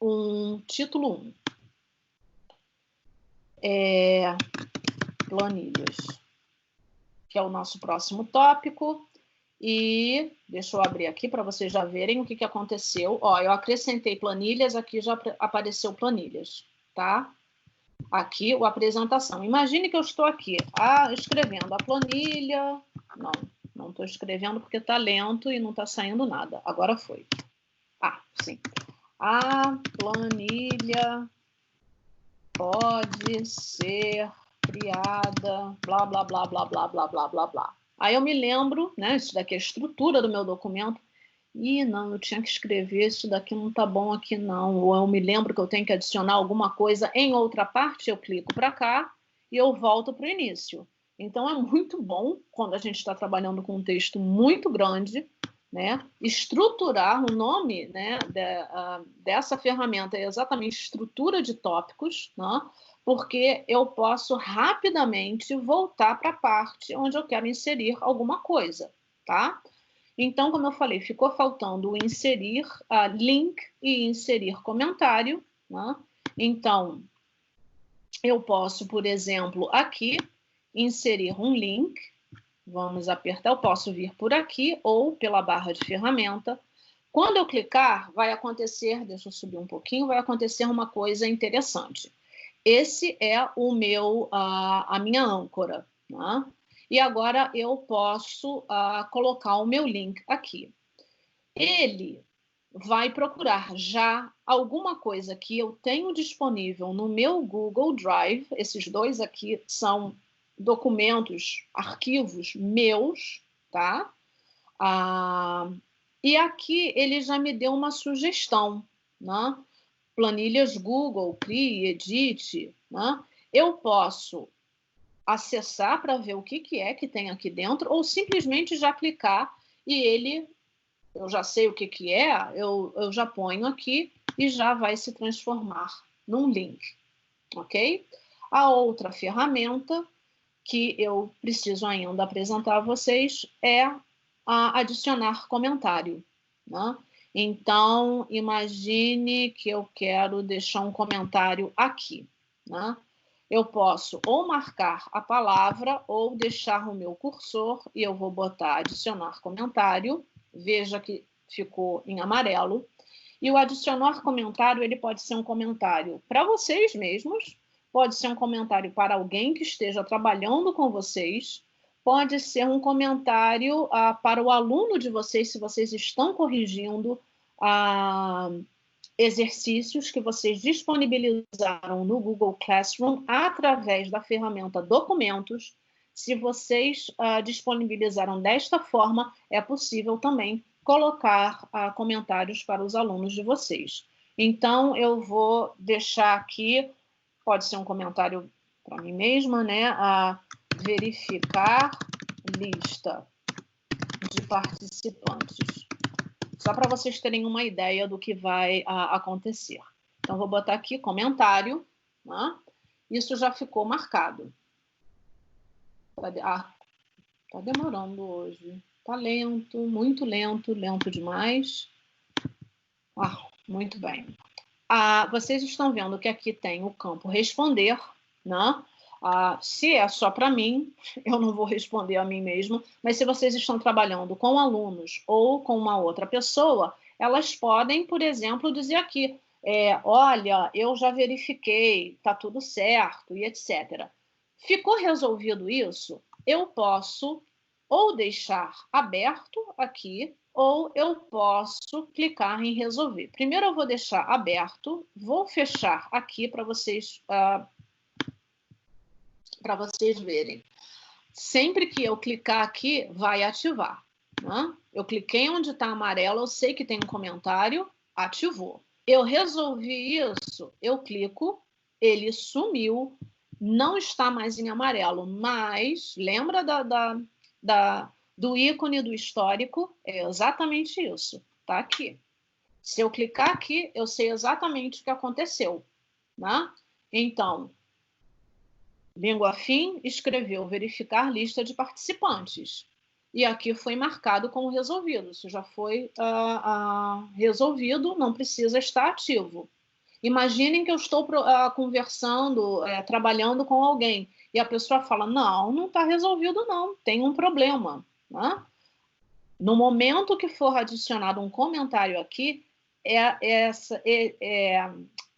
um título 1. Planilhas, que é o nosso próximo tópico. E deixa eu abrir aqui para vocês já verem o que aconteceu. Ó, eu acrescentei planilhas, aqui já apareceu planilhas, tá? Aqui, a apresentação. Imagine que eu estou aqui escrevendo a planilha. Não estou escrevendo porque está lento e não está saindo nada. Agora foi. Sim. A planilha pode ser criada, blá, blá, blá, blá, blá, blá, blá, blá, blá. Aí eu me lembro, né, isso daqui é a estrutura do meu documento, e não, eu tinha que escrever, isso daqui não está bom aqui não, ou eu me lembro que eu tenho que adicionar alguma coisa em outra parte, eu clico para cá e eu volto para o início. Então é muito bom, quando a gente está trabalhando com um texto muito grande, né, estruturar o nome, né, dessa ferramenta é exatamente estrutura de tópicos, né, porque eu posso rapidamente voltar para a parte onde eu quero inserir alguma coisa, tá? Então, como eu falei, ficou faltando o inserir link e inserir comentário, né? Então, eu posso, por exemplo, aqui, inserir um link. Vamos apertar, eu posso vir por aqui ou pela barra de ferramenta. Quando eu clicar, vai acontecer, deixa eu subir um pouquinho, vai acontecer uma coisa interessante. Esse é o meu, a minha âncora, né? E agora eu posso colocar o meu link aqui. Ele vai procurar já alguma coisa que eu tenho disponível no meu Google Drive. Esses dois aqui são documentos, arquivos meus, tá? E aqui ele já me deu uma sugestão, né? Planilhas Google, CRI, Edit, né? Eu posso acessar para ver o que é que tem aqui dentro, ou simplesmente já clicar e ele, eu já sei o que é, eu já ponho aqui e já vai se transformar num link, ok? A outra ferramenta que eu preciso ainda apresentar a vocês é adicionar comentário, né? Então, imagine que eu quero deixar um comentário aqui, né? Eu posso ou marcar a palavra ou deixar o meu cursor e eu vou botar adicionar comentário. Veja que ficou em amarelo. E o adicionar comentário, ele pode ser um comentário para vocês mesmos, pode ser um comentário para alguém que esteja trabalhando com vocês, pode ser um comentário para o aluno de vocês, se vocês estão corrigindo exercícios que vocês disponibilizaram no Google Classroom através da ferramenta Documentos. Se vocês disponibilizaram desta forma, é possível também colocar comentários para os alunos de vocês. Então, eu vou deixar aqui, pode ser um comentário para mim mesma, né? Verificar lista de participantes. Só para vocês terem uma ideia do que vai acontecer. Então, vou botar aqui comentário, né? Isso já ficou marcado. Tá demorando hoje. Tá lento, muito lento, lento demais. Muito bem. Vocês estão vendo que aqui tem o campo responder, né? Se é só para mim, eu não vou responder a mim mesmo, mas se vocês estão trabalhando com alunos ou com uma outra pessoa, elas podem, por exemplo, dizer aqui, olha, eu já verifiquei, está tudo certo, e etc. Ficou resolvido isso? Eu posso ou deixar aberto aqui, ou eu posso clicar em resolver. Primeiro eu vou deixar aberto, vou fechar aqui para vocês verem. Sempre que eu clicar aqui, vai ativar, né? Eu cliquei onde está amarelo, eu sei que tem um comentário, ativou. Eu resolvi isso, eu clico, ele sumiu, não está mais em amarelo, mas lembra do ícone do histórico? É exatamente isso, tá aqui. Se eu clicar aqui, eu sei exatamente o que aconteceu, né? Então, língua fim, escreveu verificar lista de participantes. E aqui foi marcado como resolvido. Isso já foi resolvido, não precisa estar ativo. Imaginem que eu estou conversando, trabalhando com alguém, e a pessoa fala, não está resolvido não, tem um problema, né? No momento que for adicionado um comentário aqui,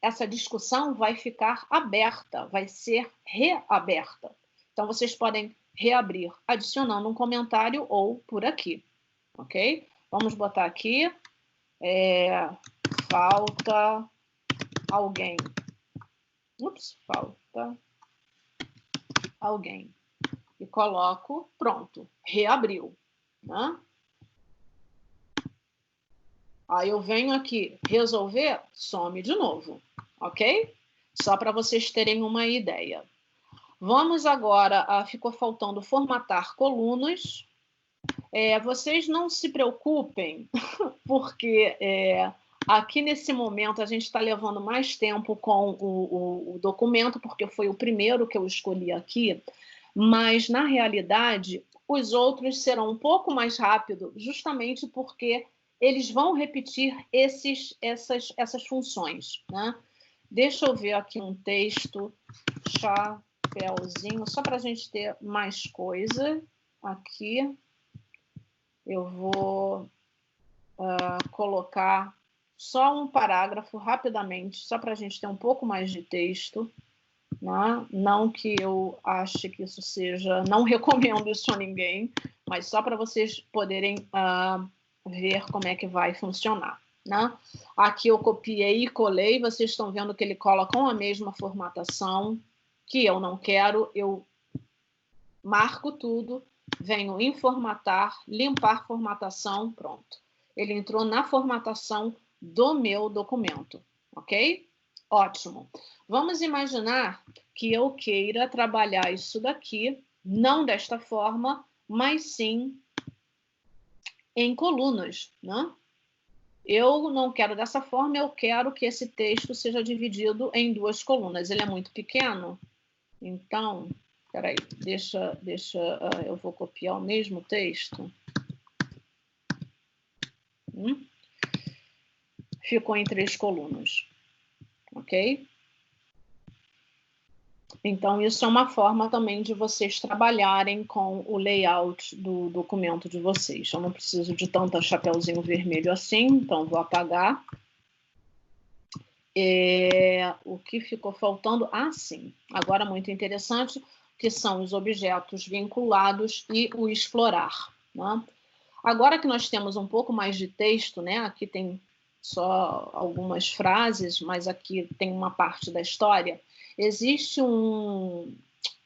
essa discussão vai ficar aberta, vai ser reaberta. Então, vocês podem reabrir adicionando um comentário ou por aqui, ok? Vamos botar aqui, falta alguém. Ups, falta alguém. E coloco, pronto, reabriu, né? Aí eu venho aqui, resolver, some de novo, ok? Só para vocês terem uma ideia. Vamos agora, ficou faltando formatar colunas. Vocês não se preocupem, porque aqui nesse momento a gente está levando mais tempo com o documento, porque foi o primeiro que eu escolhi aqui, mas na realidade os outros serão um pouco mais rápidos, justamente porque eles vão repetir essas funções, né? Deixa eu ver aqui um texto, chapéuzinho, só para a gente ter mais coisa aqui. Eu vou colocar só um parágrafo rapidamente, só para a gente ter um pouco mais de texto, né? Não que eu ache que isso seja... Não recomendo isso a ninguém, mas só para vocês poderem ver como é que vai funcionar, né? Aqui eu copiei e colei, vocês estão vendo que ele cola com a mesma formatação, que eu não quero, eu marco tudo, venho em formatar, limpar formatação, pronto. Ele entrou na formatação do meu documento, ok? Ótimo. Vamos imaginar que eu queira trabalhar isso daqui, não desta forma, mas sim em colunas, né? Eu não quero dessa forma, eu quero que esse texto seja dividido em 2 colunas. Ele é muito pequeno, então, peraí, eu vou copiar o mesmo texto. Ficou em 3 colunas, ok? Então, isso é uma forma também de vocês trabalharem com o layout do documento de vocês. Eu não preciso de tanto chapeuzinho vermelho assim, então vou apagar. O que ficou faltando? Sim. Agora, muito interessante, que são os objetos vinculados e o explorar, né? Agora que nós temos um pouco mais de texto, né? Aqui tem só algumas frases, mas aqui tem uma parte da história. Existe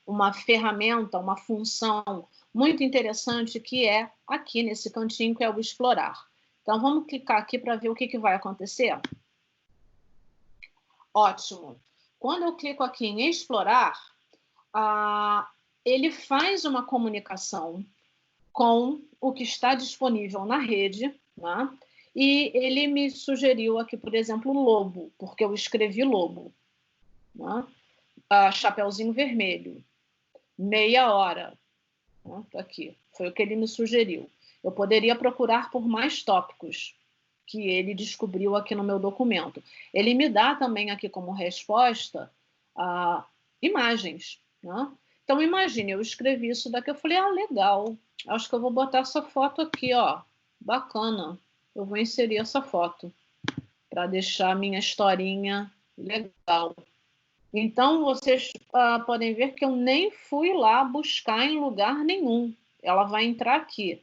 uma ferramenta, uma função muito interessante que é aqui nesse cantinho, que é o explorar. Então, vamos clicar aqui para ver o que vai acontecer. Ótimo. Quando eu clico aqui em explorar, ele faz uma comunicação com o que está disponível na rede, né? E ele me sugeriu aqui, por exemplo, lobo, porque eu escrevi lobo, né? Chapeuzinho vermelho, meia hora, né? Aqui, foi o que ele me sugeriu. Eu poderia procurar por mais tópicos que ele descobriu aqui no meu documento. Ele me dá também aqui como resposta imagens, né? Então, imagine, eu escrevi isso daqui, eu falei, legal, acho que eu vou botar essa foto aqui, ó, bacana, eu vou inserir essa foto para deixar a minha historinha legal. Então, vocês podem ver que eu nem fui lá buscar em lugar nenhum. Ela vai entrar aqui.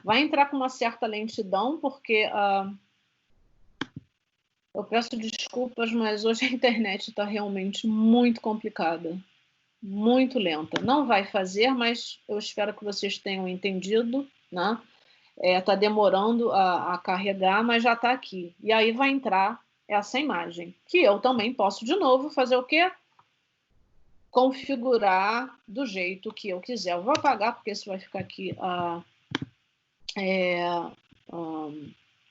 Vai entrar com uma certa lentidão, porque eu peço desculpas, mas hoje a internet está realmente muito complicada. Muito lenta. Não vai fazer, mas eu espero que vocês tenham entendido, né? Tá demorando a carregar, mas já está aqui. E aí vai entrar essa imagem, que eu também posso, de novo, fazer o quê? Configurar do jeito que eu quiser. Eu vou apagar, porque isso vai ficar aqui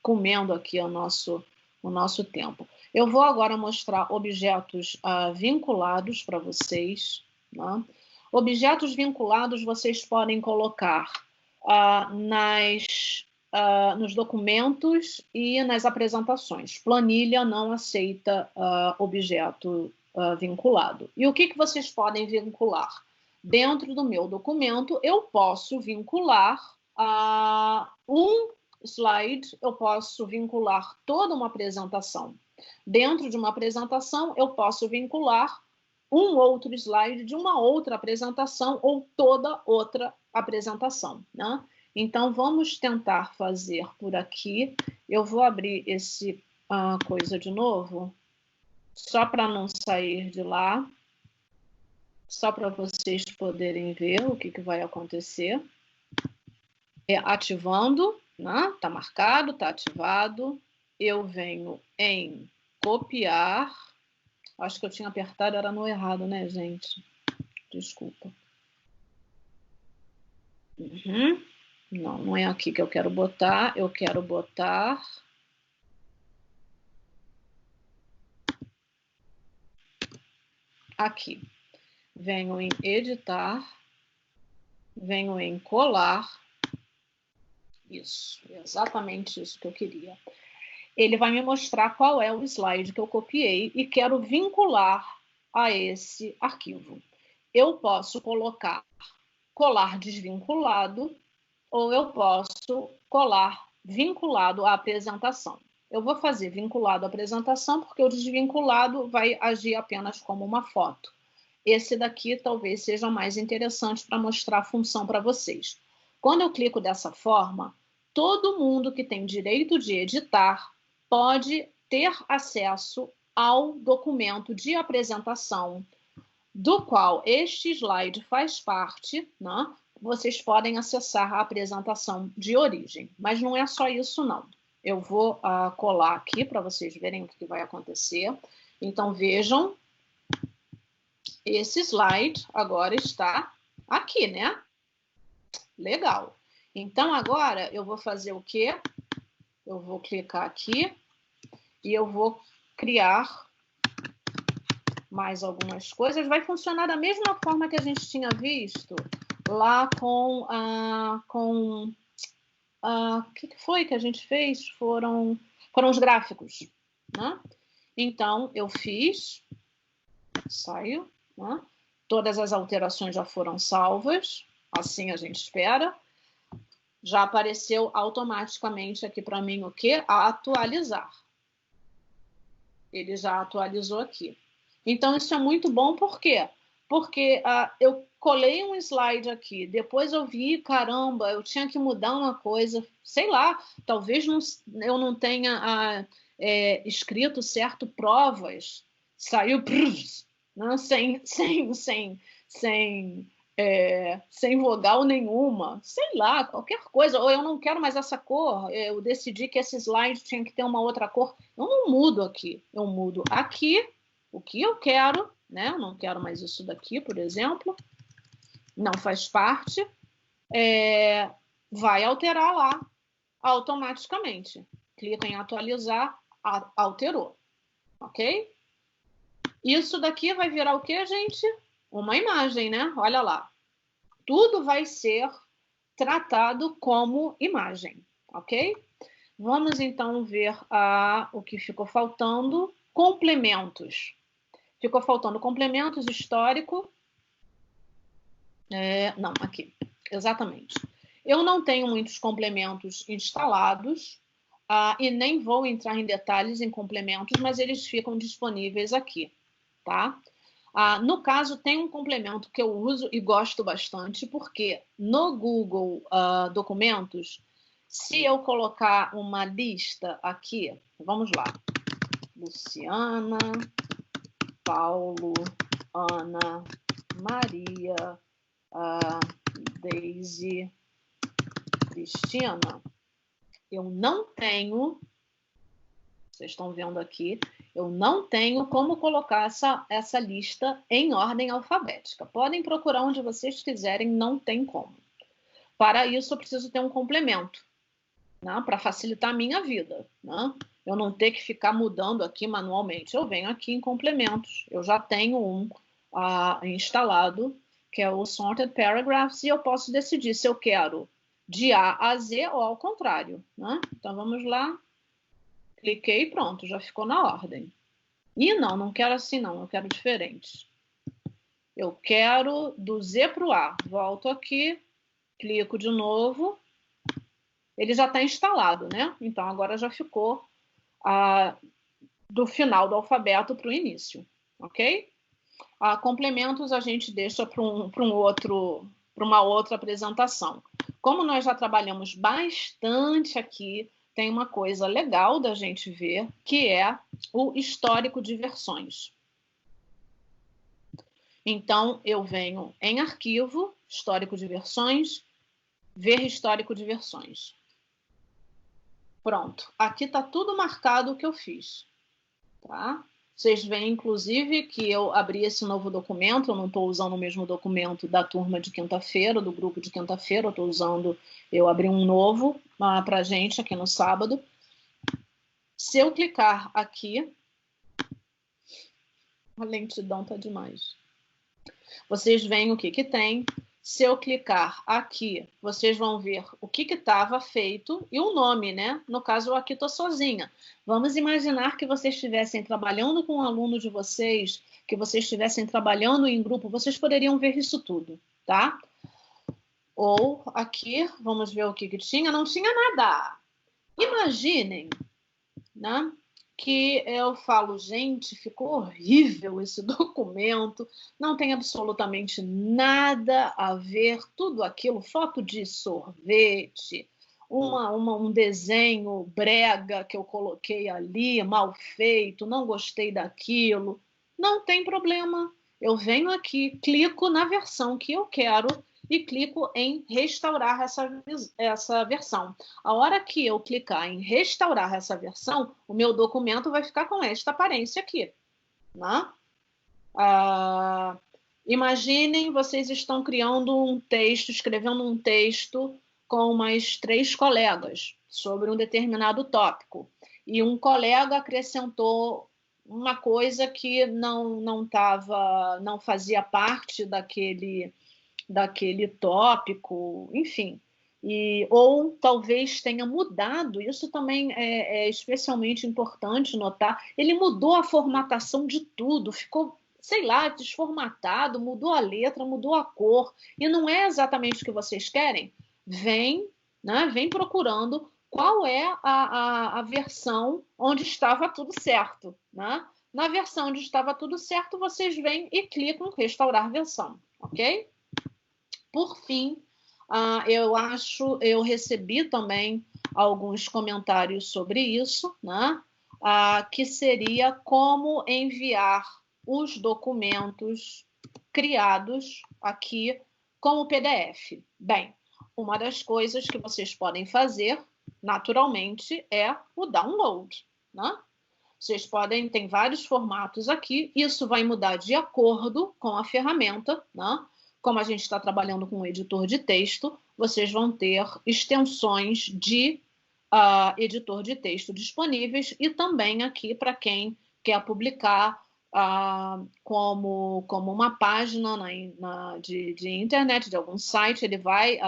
comendo aqui o nosso tempo. Eu vou agora mostrar objetos vinculados para vocês, né? Objetos vinculados vocês podem colocar nos documentos e nas apresentações. Planilha não aceita objeto vinculado. E o que vocês podem vincular? Dentro do meu documento, eu posso vincular um slide, eu posso vincular toda uma apresentação. Dentro de uma apresentação, eu posso vincular um outro slide de uma outra apresentação ou toda outra apresentação, né? Então, vamos tentar fazer por aqui. Eu vou abrir esse a coisa de novo, só para não sair de lá, só para vocês poderem ver o que vai acontecer. Ativando, né? Tá marcado, tá ativado. Eu venho em copiar. Acho que eu tinha apertado, era no errado, né, gente? Desculpa. Não, não é aqui que eu quero botar. Eu quero botar... aqui. Venho em editar. Venho em colar. Isso, exatamente isso que eu queria. Ele vai me mostrar qual é o slide que eu copiei e quero vincular a esse arquivo. Eu posso colocar colar desvinculado ou eu posso colar vinculado à apresentação. Eu vou fazer vinculado à apresentação porque o desvinculado vai agir apenas como uma foto. Esse daqui talvez seja mais interessante para mostrar a função para vocês. Quando eu clico dessa forma, todo mundo que tem direito de editar pode ter acesso ao documento de apresentação, do qual este slide faz parte, né? Vocês podem acessar a apresentação de origem, mas não é só isso, não. Eu vou colar aqui para vocês verem o que vai acontecer. Então, vejam, esse slide agora está aqui, né? Legal. Então, agora eu vou fazer o quê? Eu vou clicar aqui e eu vou criar mais algumas coisas. Vai funcionar da mesma forma que a gente tinha visto lá com o que foi que a gente fez? Foram os gráficos, né? Então, eu fiz, saiu, né? Todas as alterações já foram salvas, assim a gente espera. Já apareceu automaticamente aqui para mim o quê? Atualizar. Ele já atualizou aqui. Então, isso é muito bom, por quê? Porque eu colei um slide aqui, depois eu vi, caramba, eu tinha que mudar uma coisa, sei lá, talvez eu não tenha escrito certo provas, saiu né, sem vogal nenhuma, sei lá, qualquer coisa, ou eu não quero mais essa cor, eu decidi que esse slide tinha que ter uma outra cor, eu não mudo aqui, eu mudo aqui o que eu quero, né? Eu não quero mais isso daqui, por exemplo, não faz parte, vai alterar lá automaticamente. Clica em atualizar, alterou, ok? Isso daqui vai virar o quê, gente? Uma imagem, né? Olha lá. Tudo vai ser tratado como imagem, ok? Vamos então ver o que ficou faltando. Complementos. Ficou faltando complementos, histórico. Não, aqui. Exatamente. Eu não tenho muitos complementos instalados e nem vou entrar em detalhes em complementos, mas eles ficam disponíveis aqui, tá? No caso, tem um complemento que eu uso e gosto bastante, porque no Google Documentos, se eu colocar uma lista aqui, vamos lá, Luciana, Paulo, Ana, Maria, Daisy, Cristina, eu não tenho, vocês estão vendo aqui, eu não tenho como colocar essa lista em ordem alfabética. Podem procurar onde vocês quiserem, não tem como. Para isso, eu preciso ter um complemento, né, para facilitar a minha vida, né? Eu não ter que ficar mudando aqui manualmente. Eu venho aqui em complementos. Eu já tenho um instalado, que é o Sorted Paragraphs, e eu posso decidir se eu quero de A a Z ou ao contrário, né? Então, vamos lá. Cliquei e pronto, já ficou na ordem. E não quero assim não, eu quero diferente. Eu quero do Z para o A. Volto aqui, clico de novo. Ele já está instalado, né? Então, agora já ficou do final do alfabeto para o início, ok? Complementos a gente deixa para uma outra apresentação. Como nós já trabalhamos bastante aqui tem uma coisa legal da gente ver, que é o histórico de versões. Então, eu venho em arquivo, histórico de versões, ver histórico de versões. Pronto. Aqui está tudo marcado o que eu fiz. Tá? Vocês veem, inclusive, que eu abri esse novo documento, eu não estou usando o mesmo documento da turma de quinta-feira, do grupo de quinta-feira, eu abri um novo para a gente aqui no sábado. Se eu clicar aqui, a lentidão está demais. Vocês veem o que tem. Se eu clicar aqui, vocês vão ver o que estava feito e o nome, né? No caso, eu aqui estou sozinha. Vamos imaginar que vocês estivessem trabalhando com um aluno de vocês, que vocês estivessem trabalhando em grupo, vocês poderiam ver isso tudo, tá? Ou aqui, vamos ver o que tinha. Não tinha nada. Imaginem, né? Que eu falo, gente, ficou horrível esse documento, não tem absolutamente nada a ver, tudo aquilo, foto de sorvete, um desenho brega que eu coloquei ali, mal feito, não gostei daquilo. Não tem problema, eu venho aqui, clico na versão que eu quero e clico em restaurar essa versão. A hora que eu clicar em restaurar essa versão, o meu documento vai ficar com esta aparência aqui. Né? Imaginem, vocês estão criando um texto, escrevendo um texto com mais 3 colegas sobre um determinado tópico. E um colega acrescentou uma coisa que não fazia parte daquele tópico, enfim. Ou talvez tenha mudado, isso também é especialmente importante notar, ele mudou a formatação de tudo, ficou, sei lá, desformatado, mudou a letra, mudou a cor, e não é exatamente o que vocês querem. Vem procurando qual é a versão onde estava tudo certo. Né? Na versão onde estava tudo certo, vocês vêm e clicam em restaurar versão, ok? Por fim, eu recebi também alguns comentários sobre isso, né? Que seria como enviar os documentos criados aqui como PDF. Bem, uma das coisas que vocês podem fazer, naturalmente, é o download, né? Vocês podem, tem vários formatos aqui, isso vai mudar de acordo com a ferramenta, né? Como a gente está trabalhando com um editor de texto, vocês vão ter extensões de editor de texto disponíveis e também aqui para quem quer publicar como uma página de internet, de algum site, ele vai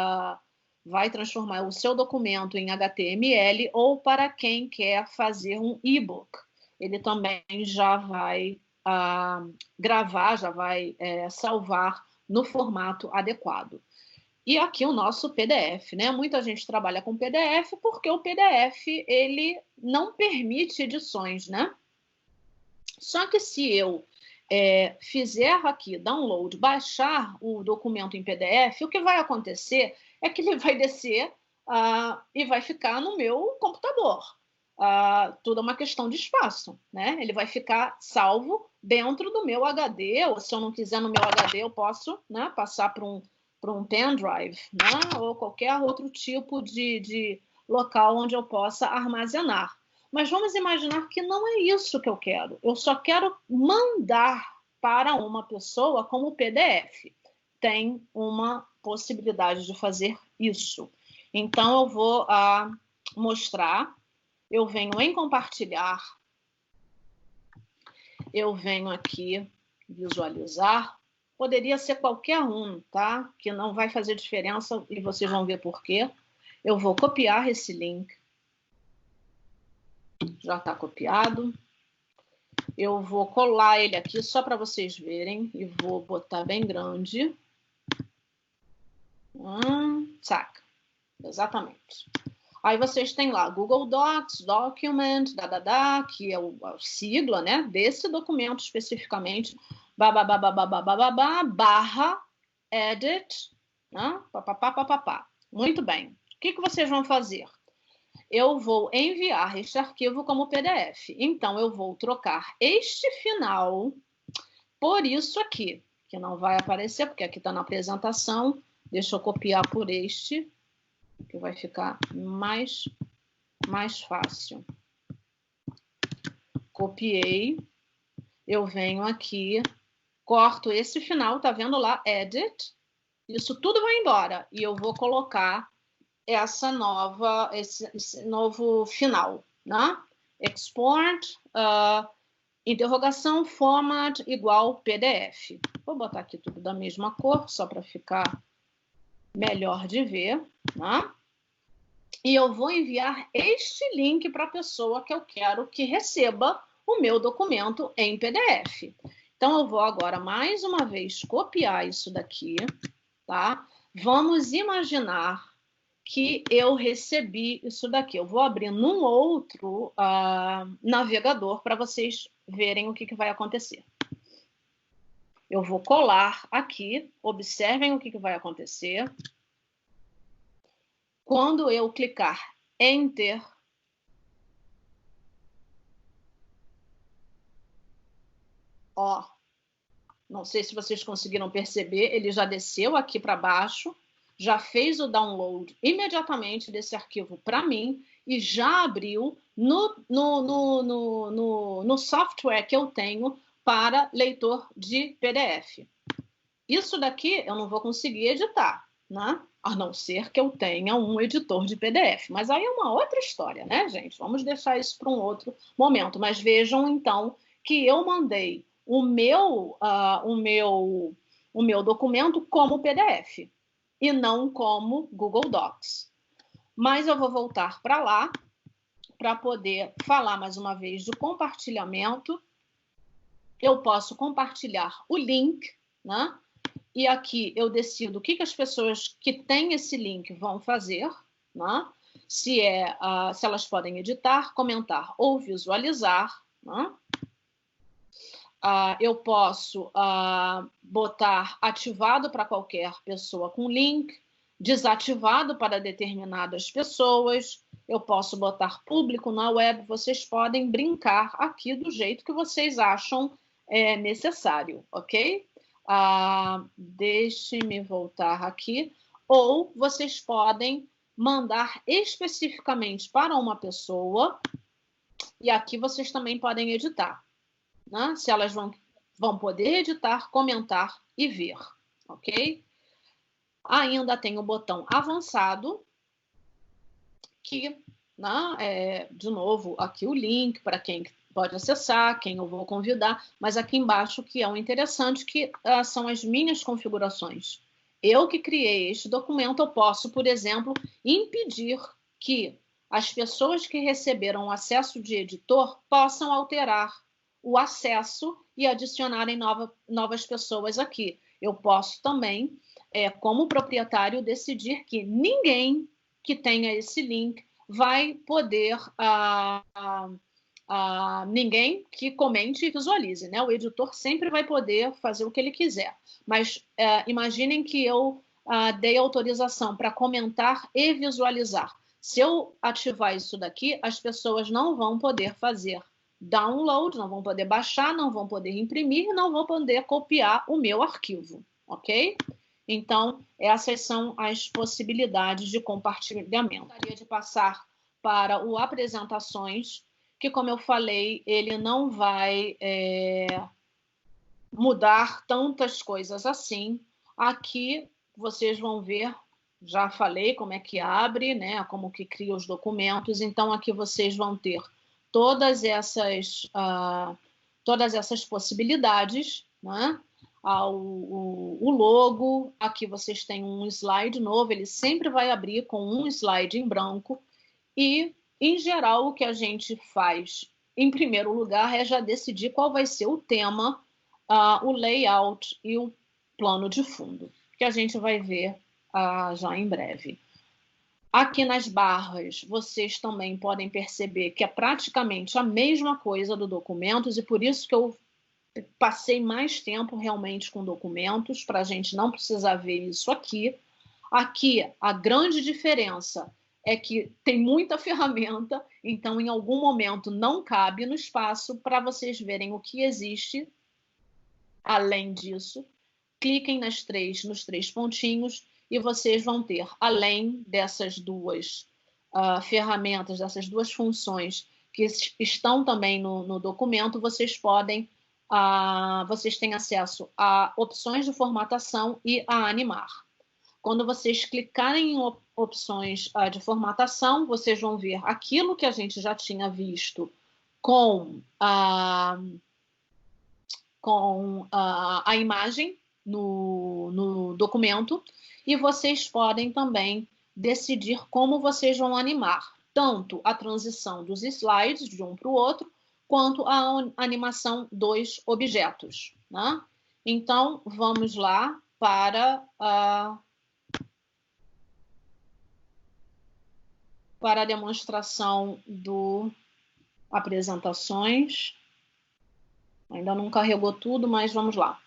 transformar o seu documento em HTML, ou para quem quer fazer um e-book. Ele também já vai gravar, já vai salvar no formato adequado. E aqui o nosso PDF, né? Muita gente trabalha com PDF porque o PDF ele não permite edições, né? Só que se eu fizer aqui download, baixar o documento em PDF, o que vai acontecer é que ele vai descer e vai ficar no meu computador. Tudo é uma questão de espaço, né? Ele vai ficar salvo dentro do meu HD, ou se eu não quiser no meu HD, eu posso, né, passar para um pendrive, né? Ou qualquer outro tipo de local onde eu possa armazenar. Mas vamos imaginar que não é isso que eu quero. Eu só quero mandar para uma pessoa como PDF. Tem uma possibilidade de fazer isso. Então, eu vou mostrar. Eu venho em compartilhar. Eu venho aqui visualizar. Poderia ser qualquer um, tá? Que não vai fazer diferença e vocês vão ver por quê. Eu vou copiar esse link. Já está copiado. Eu vou colar ele aqui só para vocês verem e vou botar bem grande. Saca. Exatamente. Aí vocês têm lá Google Docs, Document, que é a sigla, né, desse documento especificamente, barra edit, né, papapá. Muito bem. O que vocês vão fazer? eu vou enviar este arquivo como PDF. Então, eu vou trocar este final por isso aqui, que não vai aparecer, porque aqui está na apresentação. Deixa eu copiar por este, que vai ficar mais fácil. Copiei, eu venho aqui, corto esse final, tá vendo lá? Edit. Isso tudo vai embora. E eu vou colocar esse novo final, né? Export, interrogação, format, igual PDF. Vou botar aqui tudo da mesma cor, só para ficar melhor de ver, né? E eu vou enviar este link para a pessoa que eu quero que receba o meu documento em PDF. Então, eu vou agora, mais uma vez, copiar isso daqui, tá? Vamos imaginar que eu recebi isso daqui. Eu vou abrir num outro navegador para vocês verem o que vai acontecer. Eu vou colar aqui, observem o que vai acontecer. Quando eu clicar Enter, ó, não sei se vocês conseguiram perceber, ele já desceu aqui para baixo, já fez o download imediatamente desse arquivo para mim e já abriu no software que eu tenho para leitor de PDF. Isso daqui eu não vou conseguir editar, né? A não ser que eu tenha um editor de PDF. Mas aí é uma outra história, né, gente? Vamos deixar isso para um outro momento. Mas vejam, então, que eu mandei o meu documento como PDF e não como Google Docs. Mas eu vou voltar para lá para poder falar mais uma vez do compartilhamento. Eu posso compartilhar o link, né? E aqui eu decido o que as pessoas que têm esse link vão fazer, né? Se elas podem editar, comentar ou visualizar, né? Eu posso botar ativado para qualquer pessoa com link, desativado para determinadas pessoas, eu posso botar público na web, vocês podem brincar aqui do jeito que vocês acham necessário, ok? Deixe-me voltar aqui. Ou vocês podem mandar especificamente para uma pessoa e aqui vocês também podem editar, né? Se elas vão poder editar, comentar e ver, ok? Ainda tem o botão avançado, que, né, de novo, aqui o link para quem pode acessar, quem eu vou convidar, mas aqui embaixo que é o interessante, que são as minhas configurações. Eu que criei este documento, eu posso, por exemplo, impedir que as pessoas que receberam o acesso de editor possam alterar o acesso e adicionarem novas pessoas aqui. Eu posso também, como proprietário, decidir que ninguém que tenha esse link vai poder... ninguém que comente e visualize, né? O editor sempre vai poder fazer o que ele quiser. Mas imaginem que eu dei autorização para comentar e visualizar. Se eu ativar isso daqui, as pessoas não vão poder fazer download, não vão poder baixar, não vão poder imprimir, não vão poder copiar o meu arquivo, ok? Então, essas são as possibilidades de compartilhamento. Eu gostaria de passar para o apresentações, que, como eu falei, ele não vai mudar tantas coisas assim. Aqui vocês vão ver, já falei como é que abre, né, como que cria os documentos. Então, aqui vocês vão ter todas essas possibilidades, né? O logo, aqui vocês têm um slide novo, ele sempre vai abrir com um slide em branco e, em geral, o que a gente faz, em primeiro lugar, é já decidir qual vai ser o tema, o layout e o plano de fundo, que a gente vai ver já em breve. Aqui nas barras, vocês também podem perceber que é praticamente a mesma coisa do documentos, e por isso que eu passei mais tempo realmente com documentos, para a gente não precisar ver isso aqui. Aqui, a grande diferença é que tem muita ferramenta, então em algum momento não cabe no espaço para vocês verem o que existe além disso. Cliquem nos três pontinhos e vocês vão ter, além dessas duas ferramentas, dessas duas funções que estão também no documento, vocês têm acesso a opções de formatação e a animar. Quando vocês clicarem em opções de formatação, vocês vão ver aquilo que a gente já tinha visto com a imagem no documento, e vocês podem também decidir como vocês vão animar tanto a transição dos slides de um para o outro, quanto a animação dos objetos, né? Então, vamos lá para a demonstração do apresentações. Ainda não carregou tudo, mas vamos lá.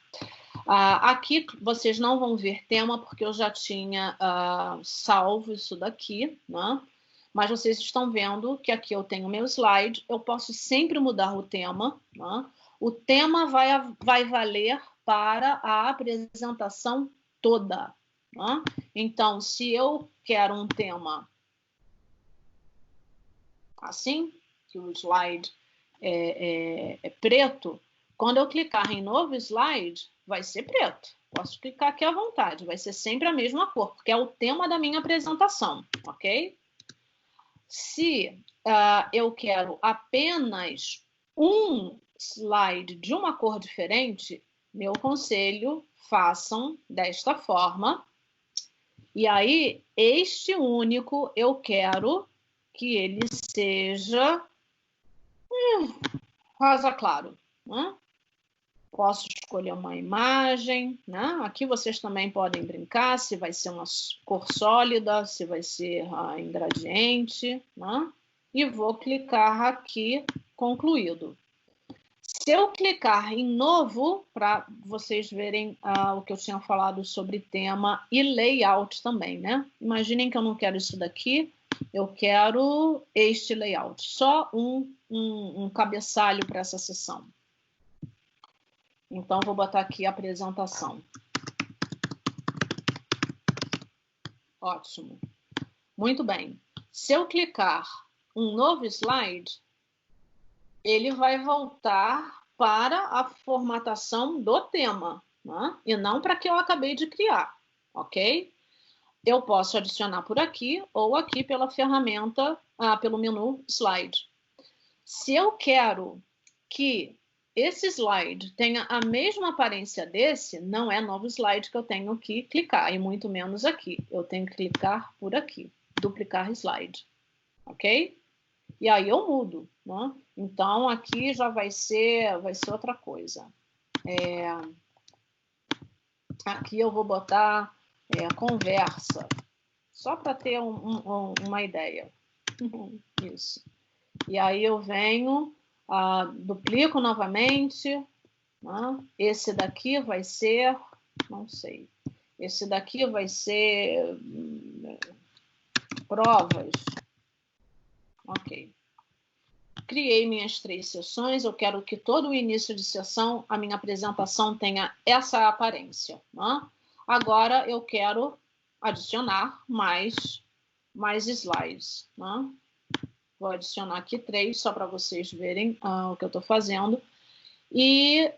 Aqui vocês não vão ver tema, porque eu já tinha salvo isso daqui, né? Mas vocês estão vendo que aqui eu tenho meu slide, eu posso sempre mudar o tema, né? O tema vai valer para a apresentação toda, né? Então, se eu quero um tema assim, que o slide é preto, quando eu clicar em novo slide, vai ser preto. Posso clicar aqui à vontade, vai ser sempre a mesma cor, porque é o tema da minha apresentação, ok? Se eu quero apenas um slide de uma cor diferente, meu conselho, façam desta forma. E aí, este único, eu quero que ele seja rosa claro, né? Posso escolher uma imagem, né? Aqui vocês também podem brincar se vai ser uma cor sólida, se vai ser em gradiente, né? E vou clicar aqui, concluído. Se eu clicar em novo, para vocês verem o que eu tinha falado sobre tema e layout também, né? Imaginem que eu não quero isso daqui, eu quero este layout, só um cabeçalho para essa sessão. Então, vou botar aqui a apresentação. Ótimo. Muito bem. Se eu clicar um novo slide, ele vai voltar para a formatação do tema, né? E não para que eu acabei de criar, ok? Eu posso adicionar por aqui ou aqui pela ferramenta, pelo menu slide. Se eu quero que esse slide tenha a mesma aparência desse, não é novo slide que eu tenho que clicar, e muito menos aqui. Eu tenho que clicar por aqui, duplicar slide, ok? E aí eu mudo, né? Então, aqui já vai ser outra coisa. Aqui eu vou botar conversa, só para ter uma ideia. Isso. E aí eu venho, duplico novamente, né? Esse daqui vai ser, não sei, esse daqui vai ser provas. Ok. Criei minhas 3 sessões, eu quero que todo o início de sessão, a minha apresentação tenha essa aparência, né? Agora eu quero adicionar mais slides, né? Vou adicionar aqui 3, só para vocês verem o que eu estou fazendo. E,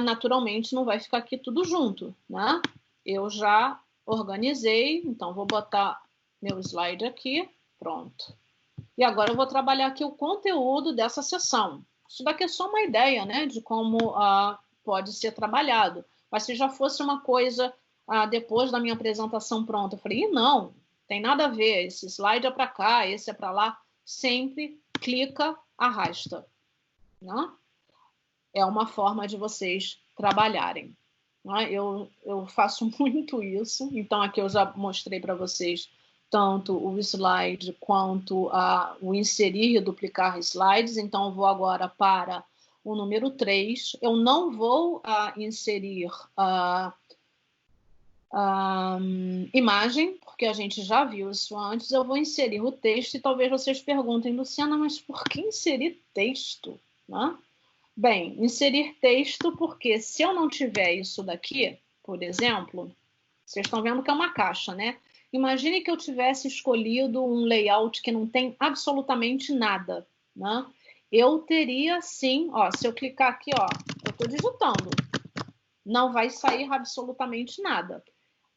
naturalmente, não vai ficar aqui tudo junto, né? Eu já organizei, então vou botar meu slide aqui, pronto. E agora eu vou trabalhar aqui o conteúdo dessa sessão. Isso daqui é só uma ideia, né, de como pode ser trabalhado. Mas se já fosse uma coisa depois da minha apresentação pronta, eu falei, não, tem nada a ver, esse slide é para cá, esse é para lá. Sempre clica, arrasta, né? É uma forma de vocês trabalharem, né? Eu faço muito isso, então aqui eu já mostrei para vocês tanto o slide quanto o inserir e duplicar slides. Então, eu vou agora para o número 3. Eu não vou inserir imagem, porque a gente já viu isso antes, eu vou inserir o texto e talvez vocês perguntem, Luciana, mas por que inserir texto? Né? Bem, inserir texto porque se eu não tiver isso daqui, por exemplo, vocês estão vendo que é uma caixa, né? Imagine que eu tivesse escolhido um layout que não tem absolutamente nada, né? Eu teria sim, ó, se eu clicar aqui, ó, eu estou digitando, não vai sair absolutamente nada.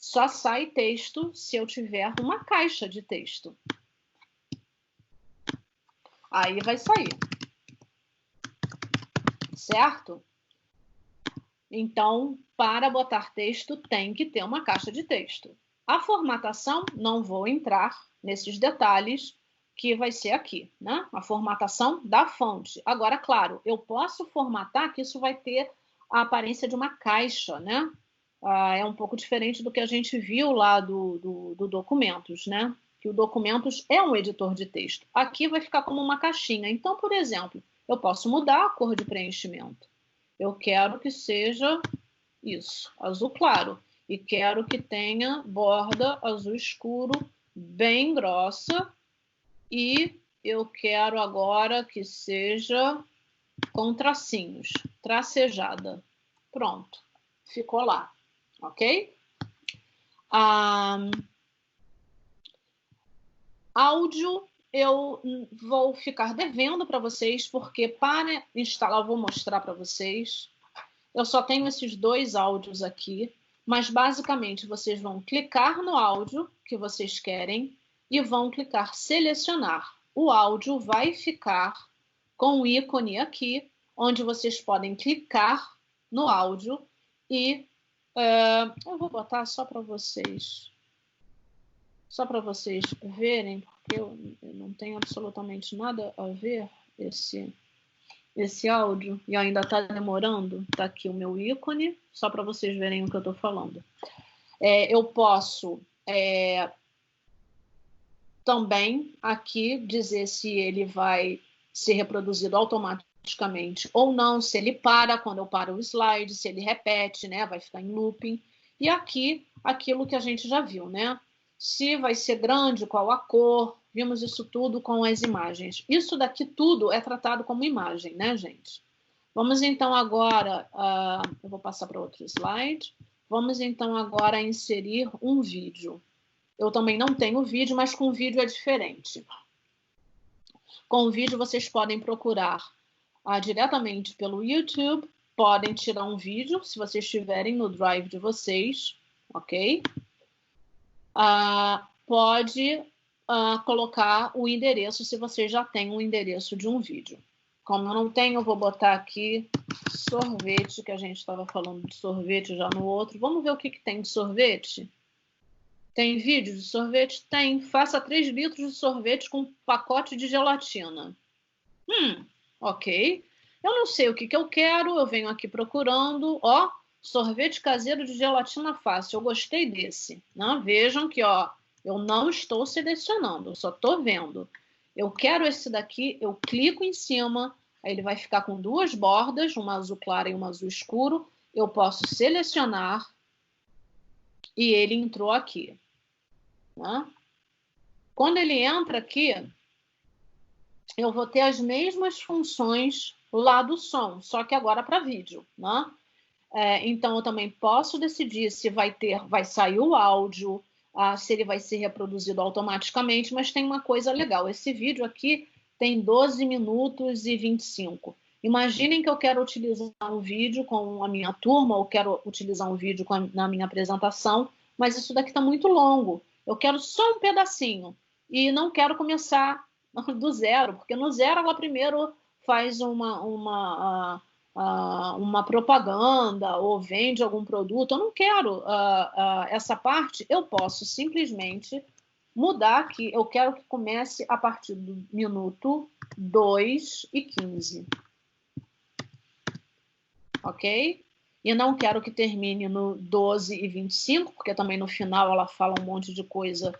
Só sai texto se eu tiver uma caixa de texto. Aí vai sair. Certo? Então, para botar texto, tem que ter uma caixa de texto. A formatação, não vou entrar nesses detalhes, que vai ser aqui, né? A formatação da fonte. Agora, claro, eu posso formatar que isso vai ter a aparência de uma caixa, né? É um pouco diferente do que a gente viu lá do documentos, né? Que o documentos é um editor de texto. Aqui vai ficar como uma caixinha. Então, por exemplo, eu posso mudar a cor de preenchimento. Eu quero que seja isso, azul claro. E quero que tenha borda azul escuro, bem grossa. E eu quero agora que seja com tracinhos, tracejada. Pronto, ficou lá, ok? Áudio eu vou ficar devendo para vocês, porque para instalar, eu vou mostrar para vocês. Eu só tenho esses dois áudios aqui, mas basicamente vocês vão clicar no áudio que vocês querem e vão clicar selecionar. O áudio vai ficar com o ícone aqui, onde vocês podem clicar no áudio e eu vou botar só para vocês verem, porque eu não tenho absolutamente nada a ver esse áudio e ainda está demorando. Está aqui o meu ícone, só para vocês verem o que eu estou falando. Eu posso também aqui dizer se ele vai ser reproduzido automaticamente ou não, se ele para quando eu paro o slide, se ele repete, né, vai ficar em looping. E aqui, aquilo que a gente já viu, né? Se vai ser grande, qual a cor, vimos isso tudo com as imagens. Isso daqui tudo é tratado como imagem, né, gente? Vamos então agora, eu vou passar para outro slide. Vamos então agora inserir um vídeo. Eu também não tenho vídeo, mas com vídeo é diferente. Com vídeo vocês podem procurar diretamente pelo YouTube, podem tirar um vídeo, se vocês estiverem no Drive de vocês, ok? Pode colocar o endereço, se você já tem um endereço de um vídeo. Como eu não tenho, eu vou botar aqui sorvete, que a gente estava falando de sorvete já no outro. Vamos ver o que tem de sorvete? Tem vídeo de sorvete? Tem. Faça 3 litros de sorvete com um pacote de gelatina. Ok. Eu não sei o que eu quero, eu venho aqui procurando, ó, sorvete caseiro de gelatina fácil. Eu gostei desse. Né? Vejam que, ó, eu não estou selecionando, eu só estou vendo. Eu quero esse daqui, eu clico em cima, aí ele vai ficar com 2 bordas, uma azul clara e uma azul escuro. Eu posso selecionar e ele entrou aqui. Né? Quando ele entra aqui, eu vou ter as mesmas funções lá do som, só que agora para vídeo, né? Então, eu também posso decidir se vai sair o áudio, se ele vai ser reproduzido automaticamente, mas tem uma coisa legal. Esse vídeo aqui tem 12 minutos e 25. Imaginem que eu quero utilizar um vídeo com a minha turma, ou quero utilizar um vídeo na minha apresentação, mas isso daqui está muito longo. Eu quero só um pedacinho e não quero começar do zero, porque no zero ela primeiro faz uma propaganda ou vende algum produto. Eu não quero essa parte. Eu posso simplesmente mudar aqui. Eu quero que comece a partir do minuto 2:15. Ok? E não quero que termine no 12:25, porque também no final ela fala um monte de coisa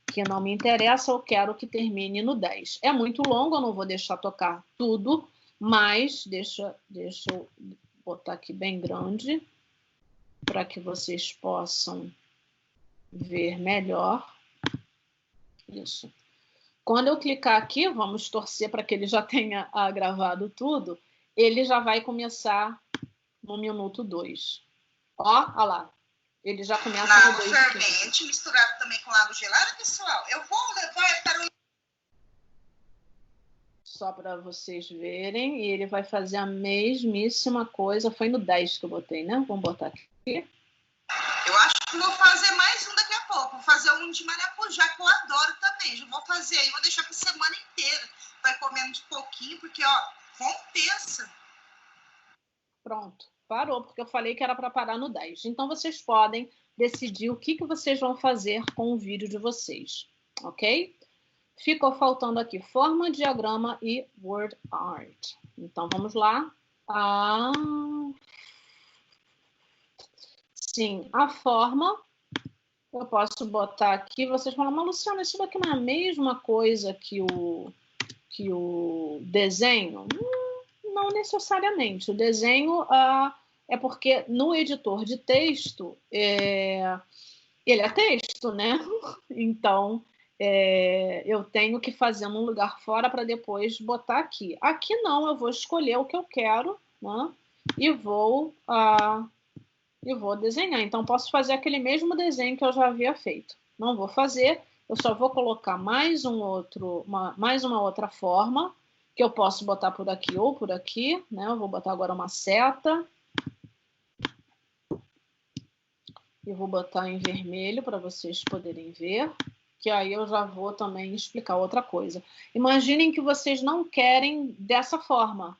que não me interessa. Eu quero que termine no 10. É muito longo, eu não vou deixar tocar tudo, mas deixa eu botar aqui bem grande para que vocês possam ver melhor. Isso. Quando eu clicar aqui, vamos torcer para que ele já tenha gravado tudo, ele já vai começar no minuto 2. Ó, olha lá. Ele já começa no 2. Água fervente, misturado também com água gelada, pessoal. Eu vou levar para o... Só para vocês verem. E ele vai fazer a mesmíssima coisa. Foi no 10 que eu botei, né? Vamos botar aqui. Eu acho que vou fazer mais um daqui a pouco. Vou fazer um de maracujá, que eu adoro também. Já vou fazer aí, vou deixar para semana inteira. Vai comendo de pouquinho, porque, ó, compensa. Pronto, parou, porque eu falei que era para parar no 10. Então, vocês podem decidir o que vocês vão fazer com o vídeo de vocês, ok? Ficou faltando aqui forma, diagrama e word art. Então, vamos lá. Sim, a forma, eu posso botar aqui, vocês falam, mas Luciana, isso daqui não é a mesma coisa que o desenho? Não necessariamente. O desenho é porque no editor de texto, ele é texto, né? Então, eu tenho que fazer num lugar fora para depois botar aqui. Aqui não, eu vou escolher o que eu quero, né? E vou desenhar. Então, posso fazer aquele mesmo desenho que eu já havia feito. Não vou fazer, eu só vou colocar mais uma outra forma, que eu posso botar por aqui ou por aqui, né? Eu vou botar agora uma seta. E vou botar em vermelho para vocês poderem ver, que aí eu já vou também explicar outra coisa. Imaginem que vocês não querem dessa forma.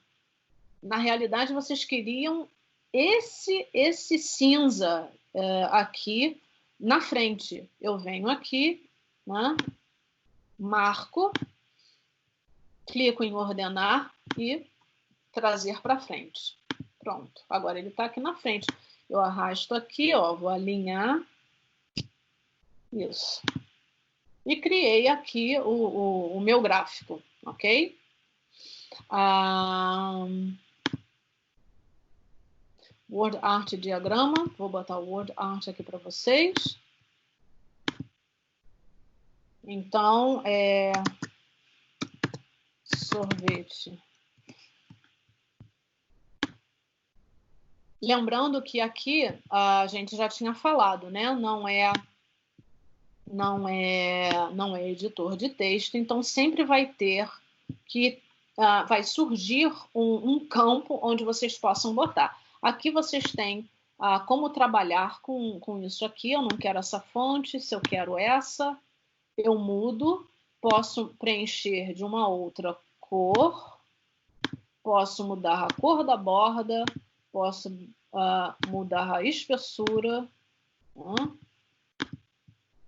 Na realidade, vocês queriam esse cinza aqui na frente. Eu venho aqui, né? Marco, clico em ordenar e trazer para frente. Pronto, agora ele está aqui na frente. Eu arrasto aqui, ó, vou alinhar. Isso. E criei aqui o meu gráfico, ok? Word Art diagrama. Vou botar o Word Art aqui para vocês. Então, sorvete. Lembrando que aqui a gente já tinha falado, né? Não é editor de texto, então sempre vai ter que vai surgir um campo onde vocês possam botar. Aqui vocês têm como trabalhar com isso aqui. Eu não quero essa fonte, se eu quero essa, eu mudo. Posso preencher de uma outra cor, posso mudar a cor da borda, posso mudar a espessura.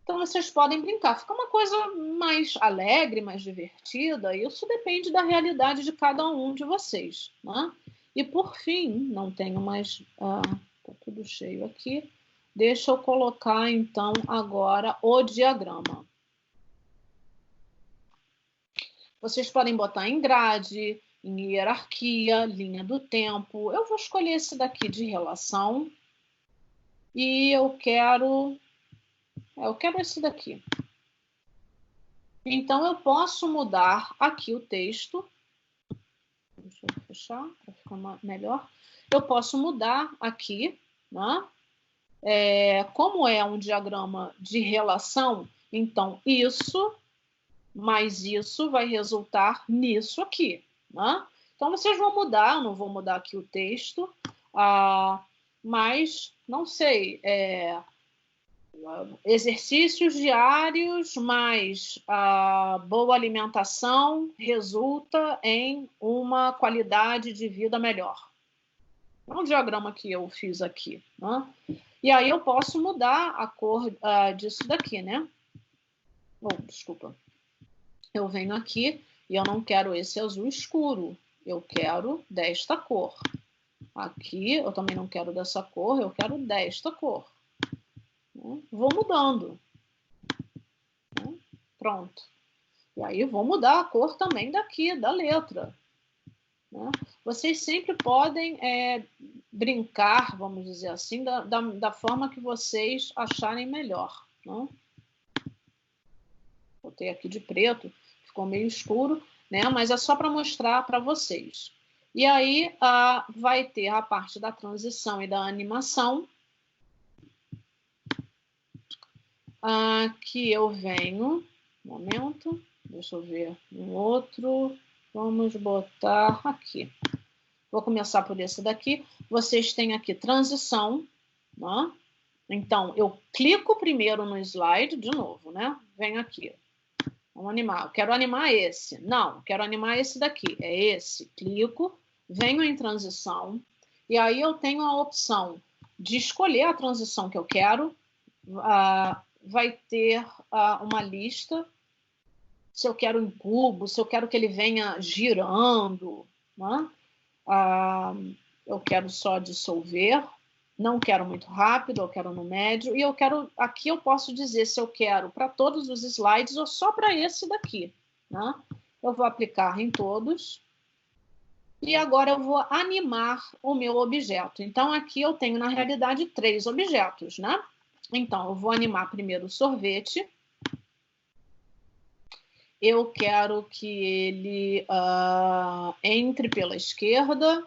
Então, vocês podem brincar. Fica uma coisa mais alegre, mais divertida. Isso depende da realidade de cada um de vocês, né? E, por fim, não tenho mais... Tá tudo cheio aqui. Deixa eu colocar, então, agora o diagrama. Vocês podem botar em grade, em hierarquia, linha do tempo. Eu vou escolher esse daqui de relação. E eu quero esse daqui. Então, eu posso mudar aqui o texto. Deixa eu fechar para ficar melhor. Eu posso mudar aqui, né? Como é um diagrama de relação, então isso mais isso vai resultar nisso aqui, né? Então, vocês vão mudar, eu não vou mudar aqui o texto, mas, não sei, exercícios diários mais boa alimentação resulta em uma qualidade de vida melhor. É um diagrama que eu fiz aqui, né? E aí eu posso mudar a cor disso daqui, né? Desculpa. Eu venho aqui e eu não quero esse azul escuro. Eu quero desta cor. Aqui eu também não quero dessa cor, eu quero desta cor. Vou mudando. Pronto. E aí vou mudar a cor também daqui, da letra. Vocês sempre podem brincar, vamos dizer assim, da forma que vocês acharem melhor. Vou botei aqui de preto, ficou meio escuro, né? Mas é só para mostrar para vocês. E aí vai ter a parte da transição e da animação, que eu venho, um momento, deixa eu ver um outro, vamos botar aqui. Vou começar por esse daqui. Vocês têm aqui transição, né? Então, eu clico primeiro no slide, de novo, né? Venho aqui. Vamos animar. Eu quero animar esse. Não, quero animar esse daqui. É esse. Clico, venho em transição. E aí eu tenho a opção de escolher a transição que eu quero. Vai ter uma lista. Se eu quero em cubo, se eu quero que ele venha girando, né? Eu quero só dissolver, não quero muito rápido, eu quero no médio, e eu quero, aqui eu posso dizer se eu quero para todos os slides ou só para esse daqui, né? Eu vou aplicar em todos, e agora eu vou animar o meu objeto. Então, aqui eu tenho, na realidade, 3 objetos, né? Então, eu vou animar primeiro o sorvete. Eu quero que ele entre pela esquerda,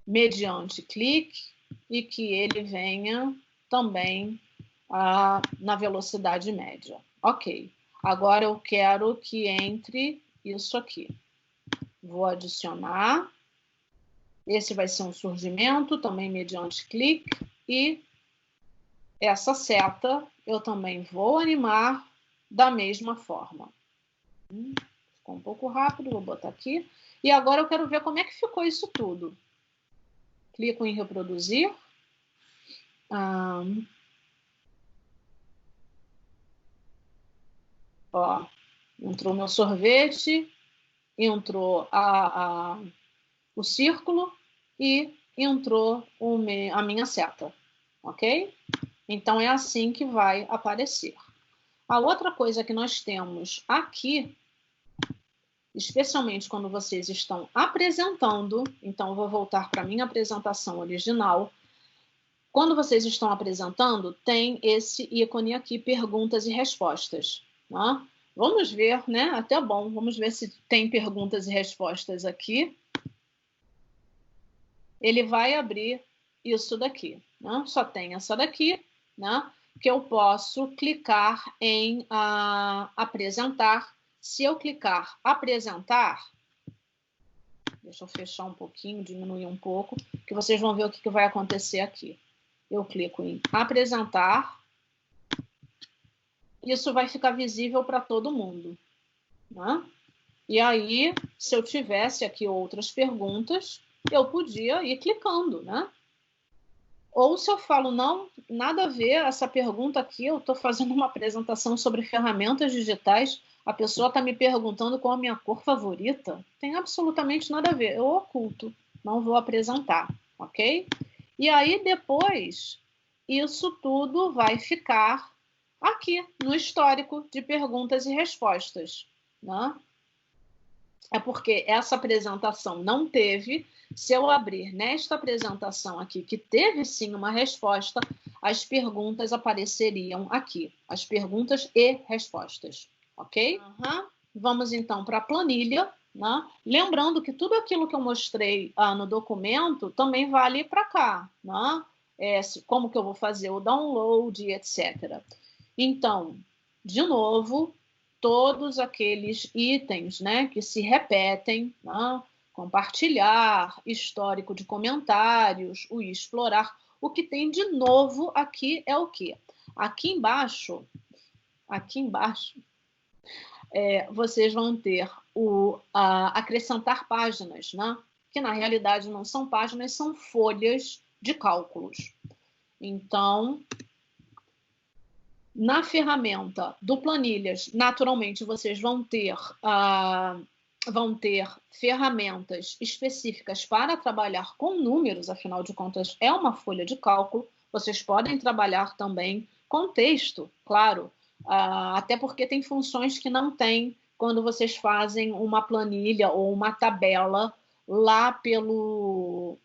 mediante clique, e que ele venha também na velocidade média. Ok. Agora eu quero que entre isso aqui. Vou adicionar. Esse vai ser um surgimento, também mediante clique. E essa seta eu também vou animar da mesma forma. Ficou um pouco rápido, vou botar aqui. E agora eu quero ver como é que ficou isso tudo. Clico em reproduzir. Ó, entrou meu sorvete, entrou o círculo e entrou a minha seta, ok? Então, é assim que vai aparecer. A outra coisa que nós temos aqui, especialmente quando vocês estão apresentando, então eu vou voltar para a minha apresentação original. Quando vocês estão apresentando, tem esse ícone aqui, perguntas e respostas. Né? Vamos ver, né? Até bom, vamos ver se tem perguntas e respostas aqui. Ele vai abrir isso daqui. Né? Só tem essa daqui, né? Que eu posso clicar em apresentar. Se eu clicar apresentar, deixa eu fechar um pouquinho, diminuir um pouco, que vocês vão ver o que vai acontecer aqui. Eu clico em apresentar. Isso vai ficar visível para todo mundo. Né? E aí, se eu tivesse aqui outras perguntas, eu podia ir clicando, né? Ou se eu falo, não, nada a ver, essa pergunta aqui, eu estou fazendo uma apresentação sobre ferramentas digitais, a pessoa está me perguntando qual a minha cor favorita, tem absolutamente nada a ver, eu oculto, não vou apresentar, ok? E aí, depois, isso tudo vai ficar aqui, no histórico de perguntas e respostas, né? É porque essa apresentação não teve. Se eu abrir nesta apresentação aqui, que teve sim uma resposta, as perguntas apareceriam aqui. As perguntas e respostas, ok? Vamos então para a planilha. Né? Lembrando que tudo aquilo que eu mostrei no documento também vale para cá. Né? Como que eu vou fazer o download, etc. Então, de novo, todos aqueles itens, né, que se repetem, né? Compartilhar, histórico de comentários, o explorar. O que tem de novo aqui é o quê? Aqui embaixo, vocês vão ter o acrescentar páginas, né? Que na realidade não são páginas, são folhas de cálculos. Então, na ferramenta do Planilhas, naturalmente, vocês vão ter ferramentas específicas para trabalhar com números, afinal de contas, é uma folha de cálculo. Vocês podem trabalhar também com texto, claro, até porque tem funções que não tem quando vocês fazem uma planilha ou uma tabela lá pelo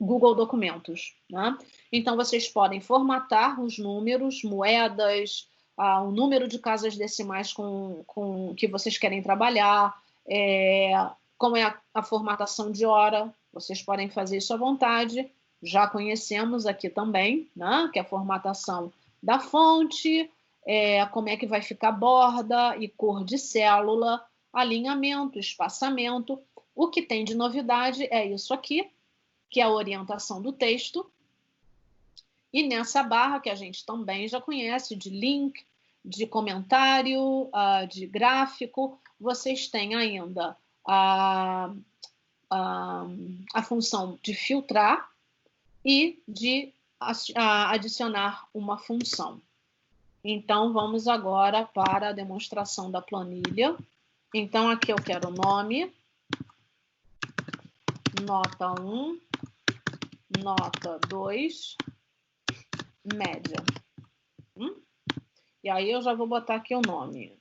Google Documentos. Né? Então, vocês podem formatar os números, moedas, o número de casas decimais com que vocês querem trabalhar, como é a formatação de hora, vocês podem fazer isso à vontade. Já conhecemos aqui também, né, que é a formatação da fonte, como é que vai ficar borda e cor de célula, alinhamento, espaçamento. O que tem de novidade é isso aqui, que é a orientação do texto. E nessa barra, que a gente também já conhece, de link, de comentário, de gráfico, vocês têm ainda a função de filtrar e de adicionar uma função. Então, vamos agora para a demonstração da planilha. Então, aqui eu quero nome, nota 1, nota 2, média. E aí eu já vou botar aqui o nome.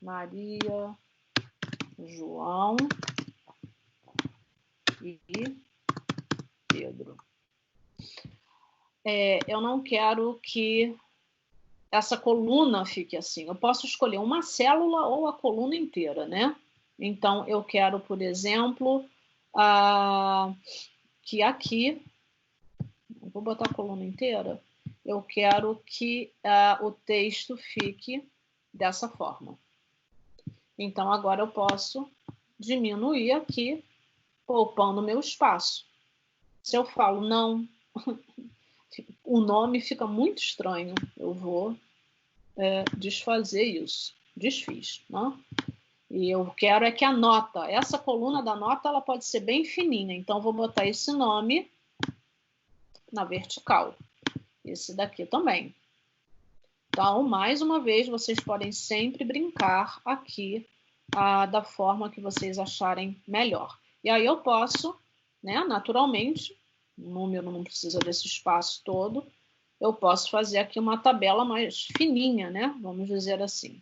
Maria, João e Pedro. Eu não quero que essa coluna fique assim. Eu posso escolher uma célula ou a coluna inteira, né? Então, eu quero, por exemplo, que aqui... Vou botar a coluna inteira. Eu quero que o texto fique dessa forma. Então, agora eu posso diminuir aqui, poupando meu espaço. Se eu falo não, o nome fica muito estranho. Eu vou desfazer isso. Desfiz, né? E eu quero que a nota, essa coluna da nota, ela pode ser bem fininha. Então, vou botar esse nome na vertical. Esse daqui também. Então, mais uma vez, vocês podem sempre brincar aqui da forma que vocês acharem melhor. E aí eu posso, né, naturalmente, o número não precisa desse espaço todo, eu posso fazer aqui uma tabela mais fininha, né? Vamos dizer assim.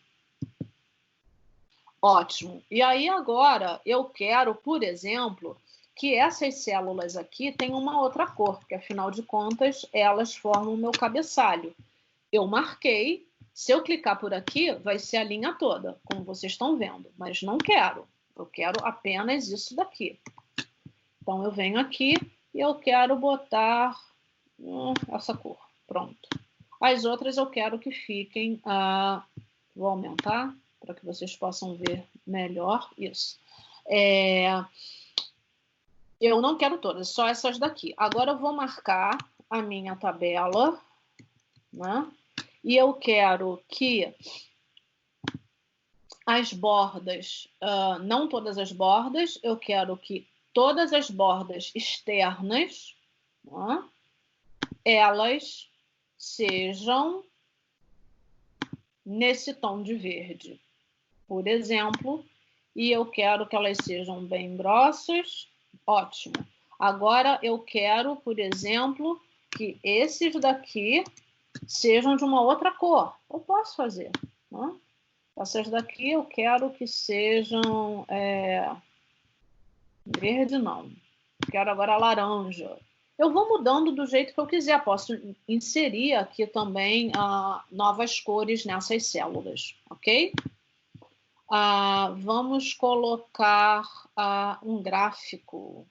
Ótimo. E aí agora eu quero, por exemplo, que essas células aqui tenham uma outra cor, porque afinal de contas elas formam o meu cabeçalho. Eu marquei, se eu clicar por aqui, vai ser a linha toda, como vocês estão vendo, mas não quero. Eu quero apenas isso daqui. Então eu venho aqui e eu quero botar essa cor. Pronto. As outras eu quero que fiquem... vou aumentar para que vocês possam ver melhor isso. Eu não quero todas, só essas daqui. Agora eu vou marcar a minha tabela, né? E eu quero que as bordas, não todas as bordas, eu quero que todas as bordas externas, né, elas sejam nesse tom de verde, por exemplo, e eu quero que elas sejam bem grossas. Ótimo. Agora eu quero, por exemplo, que esses daqui sejam de uma outra cor. Eu posso fazer, né? Essas daqui eu quero que sejam verde, não. Quero agora laranja. Eu vou mudando do jeito que eu quiser. Posso inserir aqui também novas cores nessas células, ok? Vamos colocar um gráfico.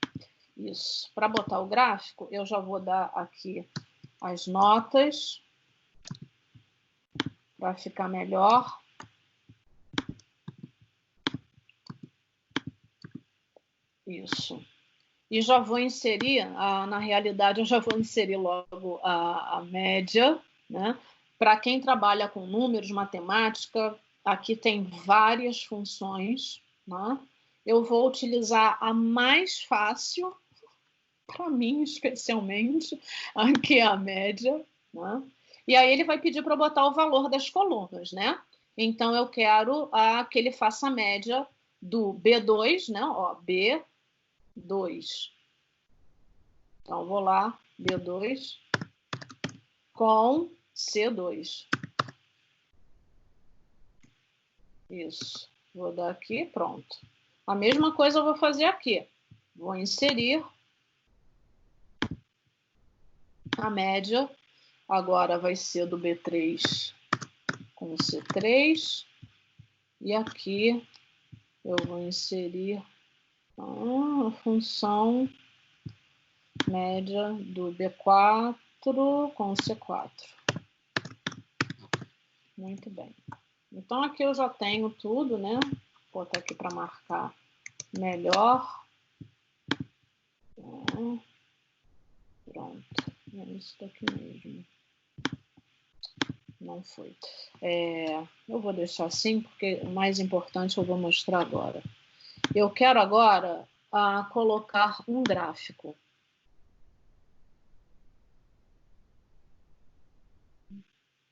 Isso. Para botar o gráfico, eu já vou dar aqui as notas para ficar melhor. Isso. E já vou inserir, na realidade, eu já vou inserir logo a média, né? Para quem trabalha com números, matemática, aqui tem várias funções, né? Eu vou utilizar a mais fácil, para mim especialmente, que é a média, né? E aí ele vai pedir para eu botar o valor das colunas, né? Então eu quero que ele faça a média do B2, né? Ó, B2. Então vou lá, B2 com C2. Isso. Vou dar aqui, pronto. A mesma coisa eu vou fazer aqui. Vou inserir a média. Agora vai ser do B3 com C3. E aqui eu vou inserir a função média do B4 com C4. Muito bem. Então, aqui eu já tenho tudo, né? Vou botar aqui para marcar melhor. Pronto. É isso daqui mesmo. Não foi. Eu vou deixar assim, porque o mais importante eu vou mostrar agora. Eu quero agora colocar um gráfico.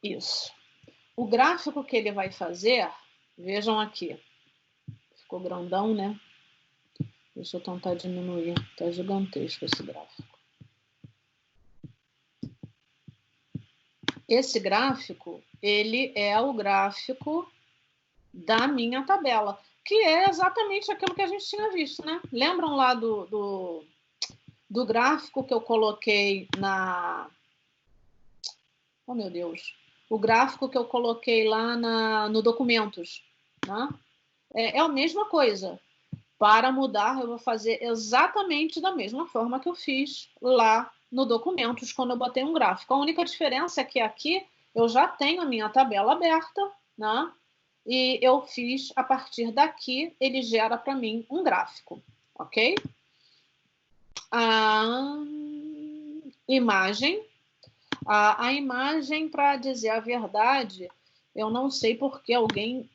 Isso. O gráfico que ele vai fazer, vejam aqui. Ficou grandão, né? Deixa eu tentar diminuir. Está gigantesco esse gráfico. Esse gráfico, ele é o gráfico da minha tabela, que é exatamente aquilo que a gente tinha visto, né? Lembram lá do gráfico que eu coloquei na... Oh, meu Deus! O gráfico que eu coloquei lá no documentos, né? É a mesma coisa. Para mudar, eu vou fazer exatamente da mesma forma que eu fiz lá no documentos, quando eu botei um gráfico. A única diferença é que aqui eu já tenho a minha tabela aberta, né? E eu fiz, a partir daqui, ele gera para mim um gráfico, ok? A imagem. A imagem, para dizer a verdade, eu não sei porque alguém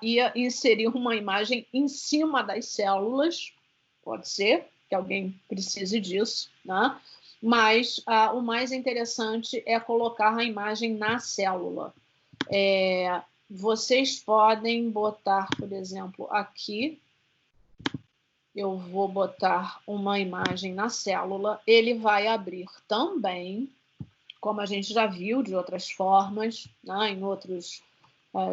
ia inserir uma imagem em cima das células. Pode ser que alguém precise disso, né? Mas o mais interessante é colocar a imagem na célula. Vocês podem botar, por exemplo, aqui, eu vou botar uma imagem na célula, ele vai abrir também, como a gente já viu de outras formas, né,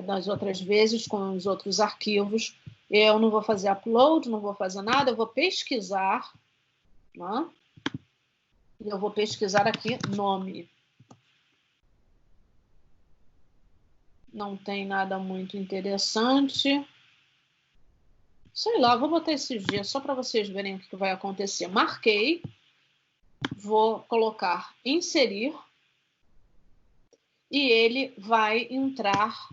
nas outras vezes, com os outros arquivos. Eu não vou fazer upload, não vou fazer nada, eu vou pesquisar, né? E eu vou pesquisar aqui nome. Não tem nada muito interessante. Sei lá, vou botar esses dias só para vocês verem o que vai acontecer. Marquei, vou colocar inserir e ele vai entrar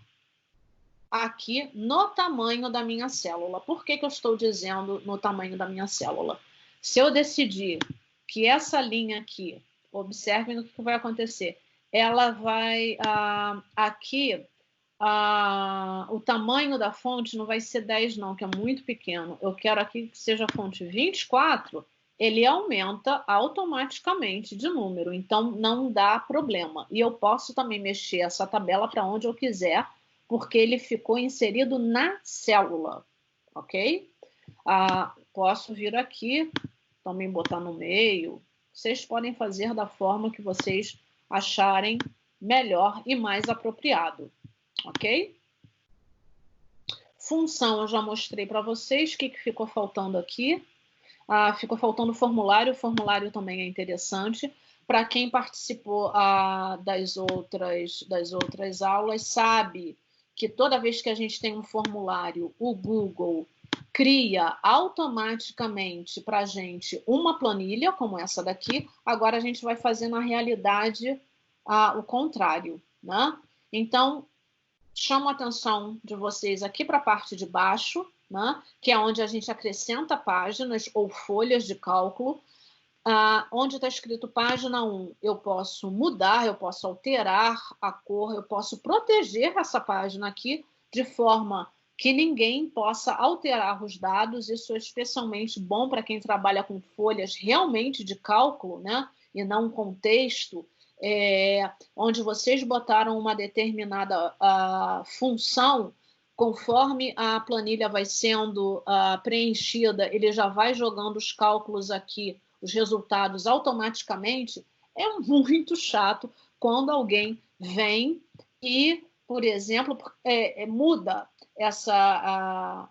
aqui no tamanho da minha célula. Por que eu estou dizendo no tamanho da minha célula? Se eu decidir que essa linha aqui, observem o que vai acontecer, ela vai aqui, o tamanho da fonte não vai ser 10 não, que é muito pequeno. Eu quero aqui que seja a fonte 24, ele aumenta automaticamente de número, então não dá problema. E eu posso também mexer essa tabela para onde eu quiser, porque ele ficou inserido na célula, ok? Posso vir aqui, também botar no meio. Vocês podem fazer da forma que vocês acharem melhor e mais apropriado, ok? Função eu já mostrei para vocês. O que ficou faltando aqui? Ficou faltando o formulário também é interessante. Para quem participou das outras aulas, sabe que toda vez que a gente tem um formulário, o Google cria automaticamente para a gente uma planilha, como essa daqui. Agora a gente vai fazer, na realidade, o contrário, né? Então, chamo a atenção de vocês aqui para a parte de baixo, né? Que é onde a gente acrescenta páginas ou folhas de cálculo. Onde está escrito página 1, eu posso mudar, eu posso alterar a cor, eu posso proteger essa página aqui de forma que ninguém possa alterar os dados. Isso é especialmente bom para quem trabalha com folhas realmente de cálculo, né? E não com texto, onde vocês botaram uma determinada função. Conforme a planilha vai sendo preenchida, ele já vai jogando os cálculos aqui, os resultados automaticamente. É muito chato quando alguém vem e, por exemplo, muda essa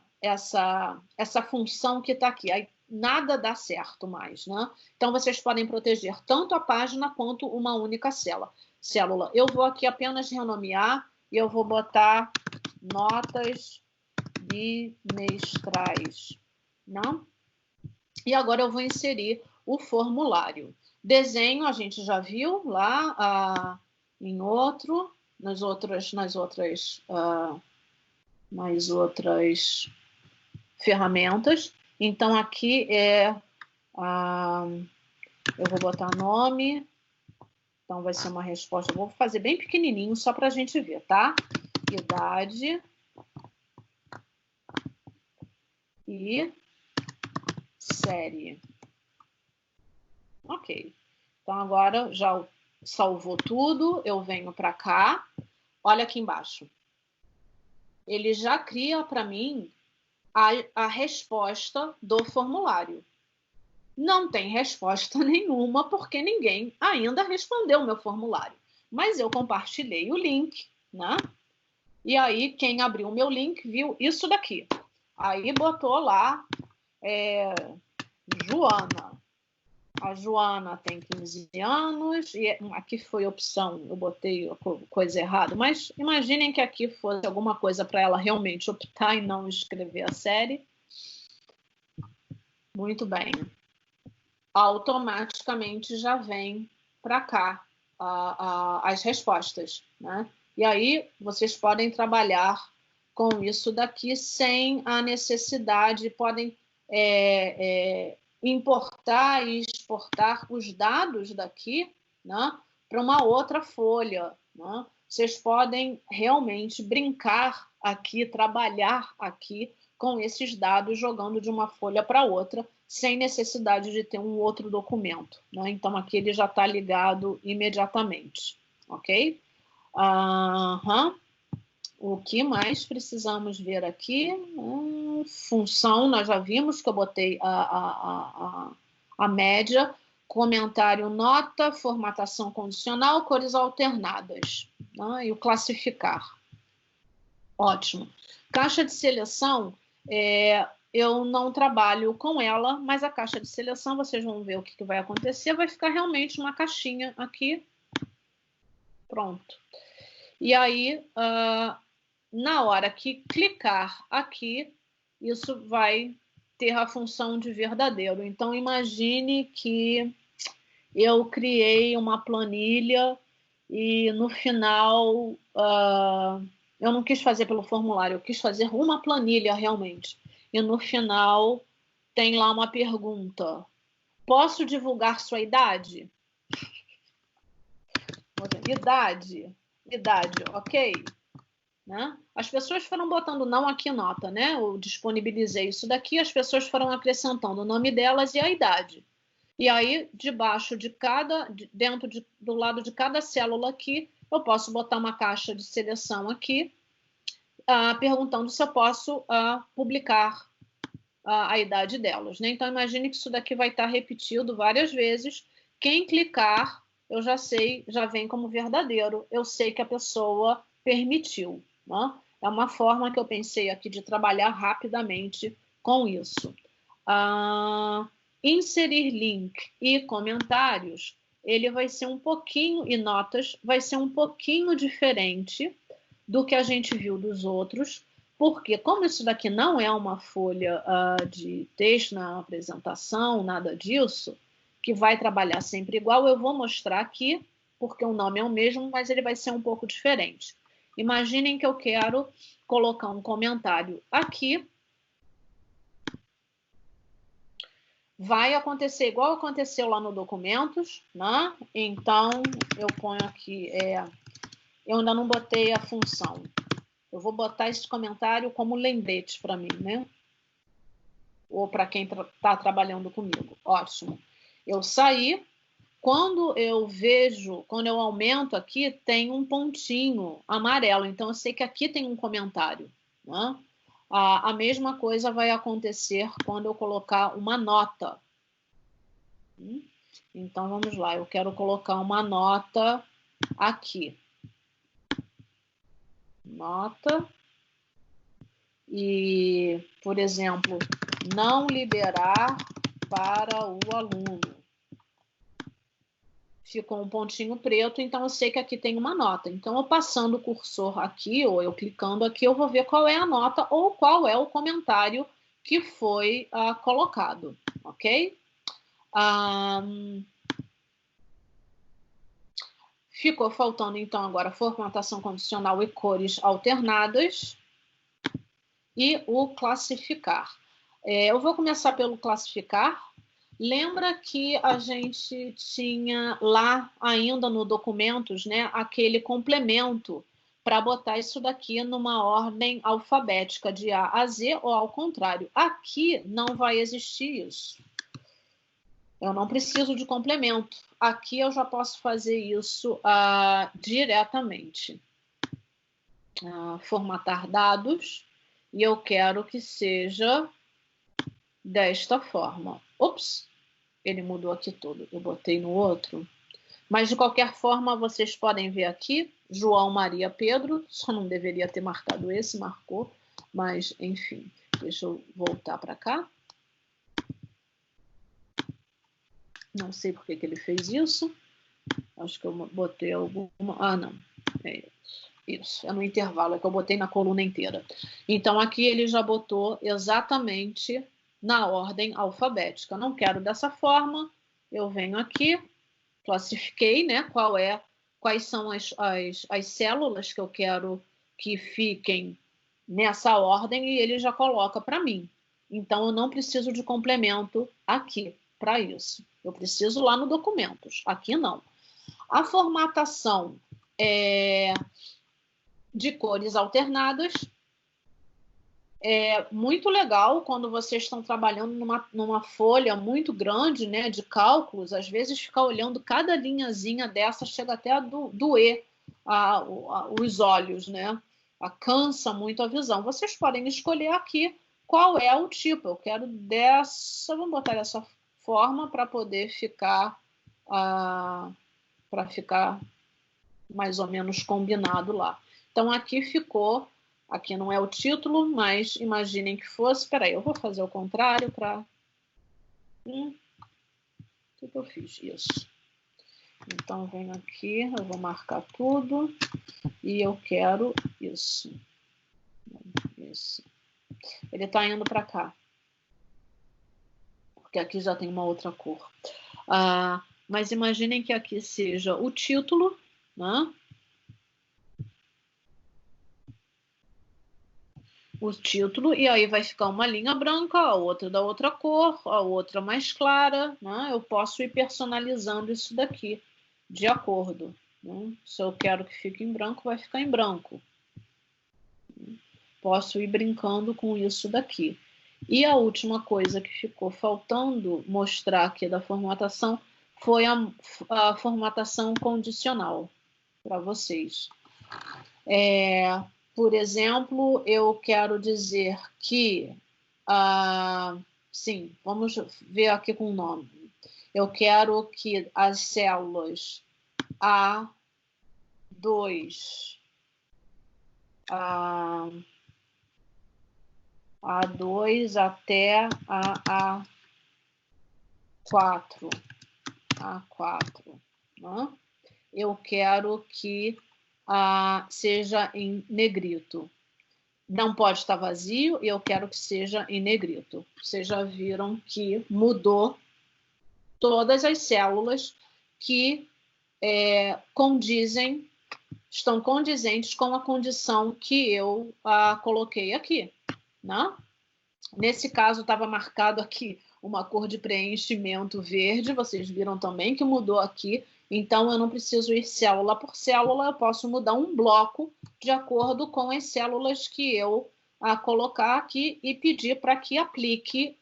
função que está aqui. Aí nada dá certo mais, né? Então, vocês podem proteger tanto a página quanto uma única célula. Eu vou aqui apenas renomear. e eu vou botar notas bimestrais, né? E agora eu vou inserir o formulário. Desenho a gente já viu lá nas outras ferramentas. Então aqui eu vou botar nome. Então vai ser uma resposta. Eu vou fazer bem pequenininho só para a gente ver, tá? Idade e série. Ok. Então, agora já salvou tudo. Eu venho para cá. Olha aqui embaixo. Ele já cria para mim a resposta do formulário. Não tem resposta nenhuma, porque ninguém ainda respondeu o meu formulário. Mas eu compartilhei o link, né? E aí, quem abriu o meu link viu isso daqui. Aí botou lá Joana. A Joana tem 15 anos, e aqui foi opção, eu botei coisa errada, mas imaginem que aqui fosse alguma coisa para ela realmente optar e não escrever a série. Muito bem. Automaticamente já vem para cá as respostas, né? E aí vocês podem trabalhar com isso daqui sem a necessidade, podem importar e exportar os dados daqui, né, para uma outra folha, né? Vocês podem realmente brincar aqui, trabalhar aqui com esses dados, jogando de uma folha para outra, sem necessidade de ter um outro documento, né? Então, aqui ele já está ligado imediatamente, ok? O que mais precisamos ver aqui? Função, nós já vimos que eu botei a média, comentário, nota, formatação condicional, cores alternadas, né? E o classificar. Ótimo. Caixa de seleção, eu não trabalho com ela, mas a caixa de seleção, vocês vão ver o que vai acontecer, vai ficar realmente uma caixinha aqui. Pronto. E aí, na hora que clicar aqui, isso vai ter a função de verdadeiro. Então, imagine que eu criei uma planilha e no final eu não quis fazer pelo formulário, eu quis fazer uma planilha realmente. E no final tem lá uma pergunta: posso divulgar sua idade? Idade, ok? Né? As pessoas foram botando não aqui nota, né? Eu disponibilizei isso daqui, as pessoas foram acrescentando o nome delas e a idade. E aí, debaixo de do lado de cada célula aqui, eu posso botar uma caixa de seleção aqui, perguntando se eu posso publicar a idade delas, né? Então, imagine que isso daqui vai estar repetido várias vezes. Quem clicar, eu já sei, já vem como verdadeiro. Eu sei que a pessoa permitiu, né? É uma forma que eu pensei aqui de trabalhar rapidamente com isso. Inserir link e comentários, ele vai ser um pouquinho, e notas, vai ser um pouquinho diferente do que a gente viu dos outros, porque como isso daqui não é uma folha de texto na apresentação, nada disso, que vai trabalhar sempre igual, eu vou mostrar aqui, porque o nome é o mesmo, mas ele vai ser um pouco diferente. Imaginem que eu quero colocar um comentário aqui. Vai acontecer igual aconteceu lá no documentos, né? Então, eu ponho aqui, eu ainda não botei a função. Eu vou botar esse comentário como lembrete para mim, né? Ou para quem está trabalhando comigo. Ótimo. Eu saí. Quando eu aumento aqui, tem um pontinho amarelo. Então, eu sei que aqui tem um comentário, né? A mesma coisa vai acontecer quando eu colocar uma nota. Então, vamos lá. Eu quero colocar uma nota aqui. Nota. E, por exemplo, não liberar para o aluno. ficou um pontinho preto, então eu sei que aqui tem uma nota. Então, eu passando o cursor aqui, ou eu clicando aqui, eu vou ver qual é a nota ou qual é o comentário que foi colocado, ok? Ficou faltando, então, agora formatação condicional e cores alternadas e o classificar. Eu vou começar pelo classificar. Lembra que a gente tinha lá ainda no documentos, né, aquele complemento para botar isso daqui numa ordem alfabética de A a Z ou ao contrário. Aqui não vai existir isso. Eu não preciso de complemento. Aqui eu já posso fazer isso diretamente. Formatar dados. E eu quero que seja desta forma. Ops, ele mudou aqui tudo. Eu botei no outro. Mas, de qualquer forma, vocês podem ver aqui, João, Maria, Pedro. Só não deveria ter marcado esse, marcou. Mas, enfim, deixa eu voltar para cá. Não sei por que ele fez isso. Acho que eu botei alguma... não. É isso. É no intervalo, é que eu botei na coluna inteira. Então, aqui ele já botou exatamente na ordem alfabética. Não quero dessa forma. Eu venho aqui, classifiquei, né? Quais são as células que eu quero que fiquem nessa ordem e ele já coloca para mim. Então, eu não preciso de complemento aqui para isso. Eu preciso lá no documentos. Aqui não. A formatação de cores alternadas é muito legal quando vocês estão trabalhando numa folha muito grande, né, de cálculos. Às vezes, ficar olhando cada linhazinha dessa chega até a doer os olhos, né? Cansa muito a visão. Vocês podem escolher aqui qual é o tipo. Eu quero dessa, vamos botar dessa forma para poder ficar mais ou menos combinado lá. Então, aqui ficou, aqui não é o título, mas imaginem que fosse, espera aí, eu vou fazer o contrário para... O que eu fiz? Isso. Então, venho aqui, eu vou marcar tudo e eu quero isso. Isso. Ele está indo para cá, porque aqui já tem uma outra cor. Mas imaginem que aqui seja o título, né? O título, e aí vai ficar uma linha branca, a outra da outra cor, a outra mais clara, né? Eu posso ir personalizando isso daqui, de acordo, né? Se eu quero que fique em branco, vai ficar em branco. Posso ir brincando com isso daqui. E a última coisa que ficou faltando mostrar aqui da formatação foi a formatação condicional para vocês. Por exemplo, eu quero dizer que... sim, vamos ver aqui com o nome. Eu quero que as células A2, A2 até a A4, né? Eu quero que seja em negrito. Não pode estar vazio e eu quero que seja em negrito. Vocês já viram que mudou todas as células que estão condizentes com a condição que eu coloquei aqui, né? Nesse caso, estava marcado aqui uma cor de preenchimento verde, vocês viram também que mudou aqui. Então, eu não preciso ir célula por célula, eu posso mudar um bloco de acordo com as células que eu colocar aqui e pedir para que aplique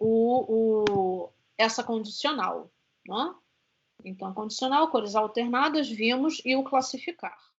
essa condicional, né? Então, condicional, cores alternadas, vimos, e o classificar.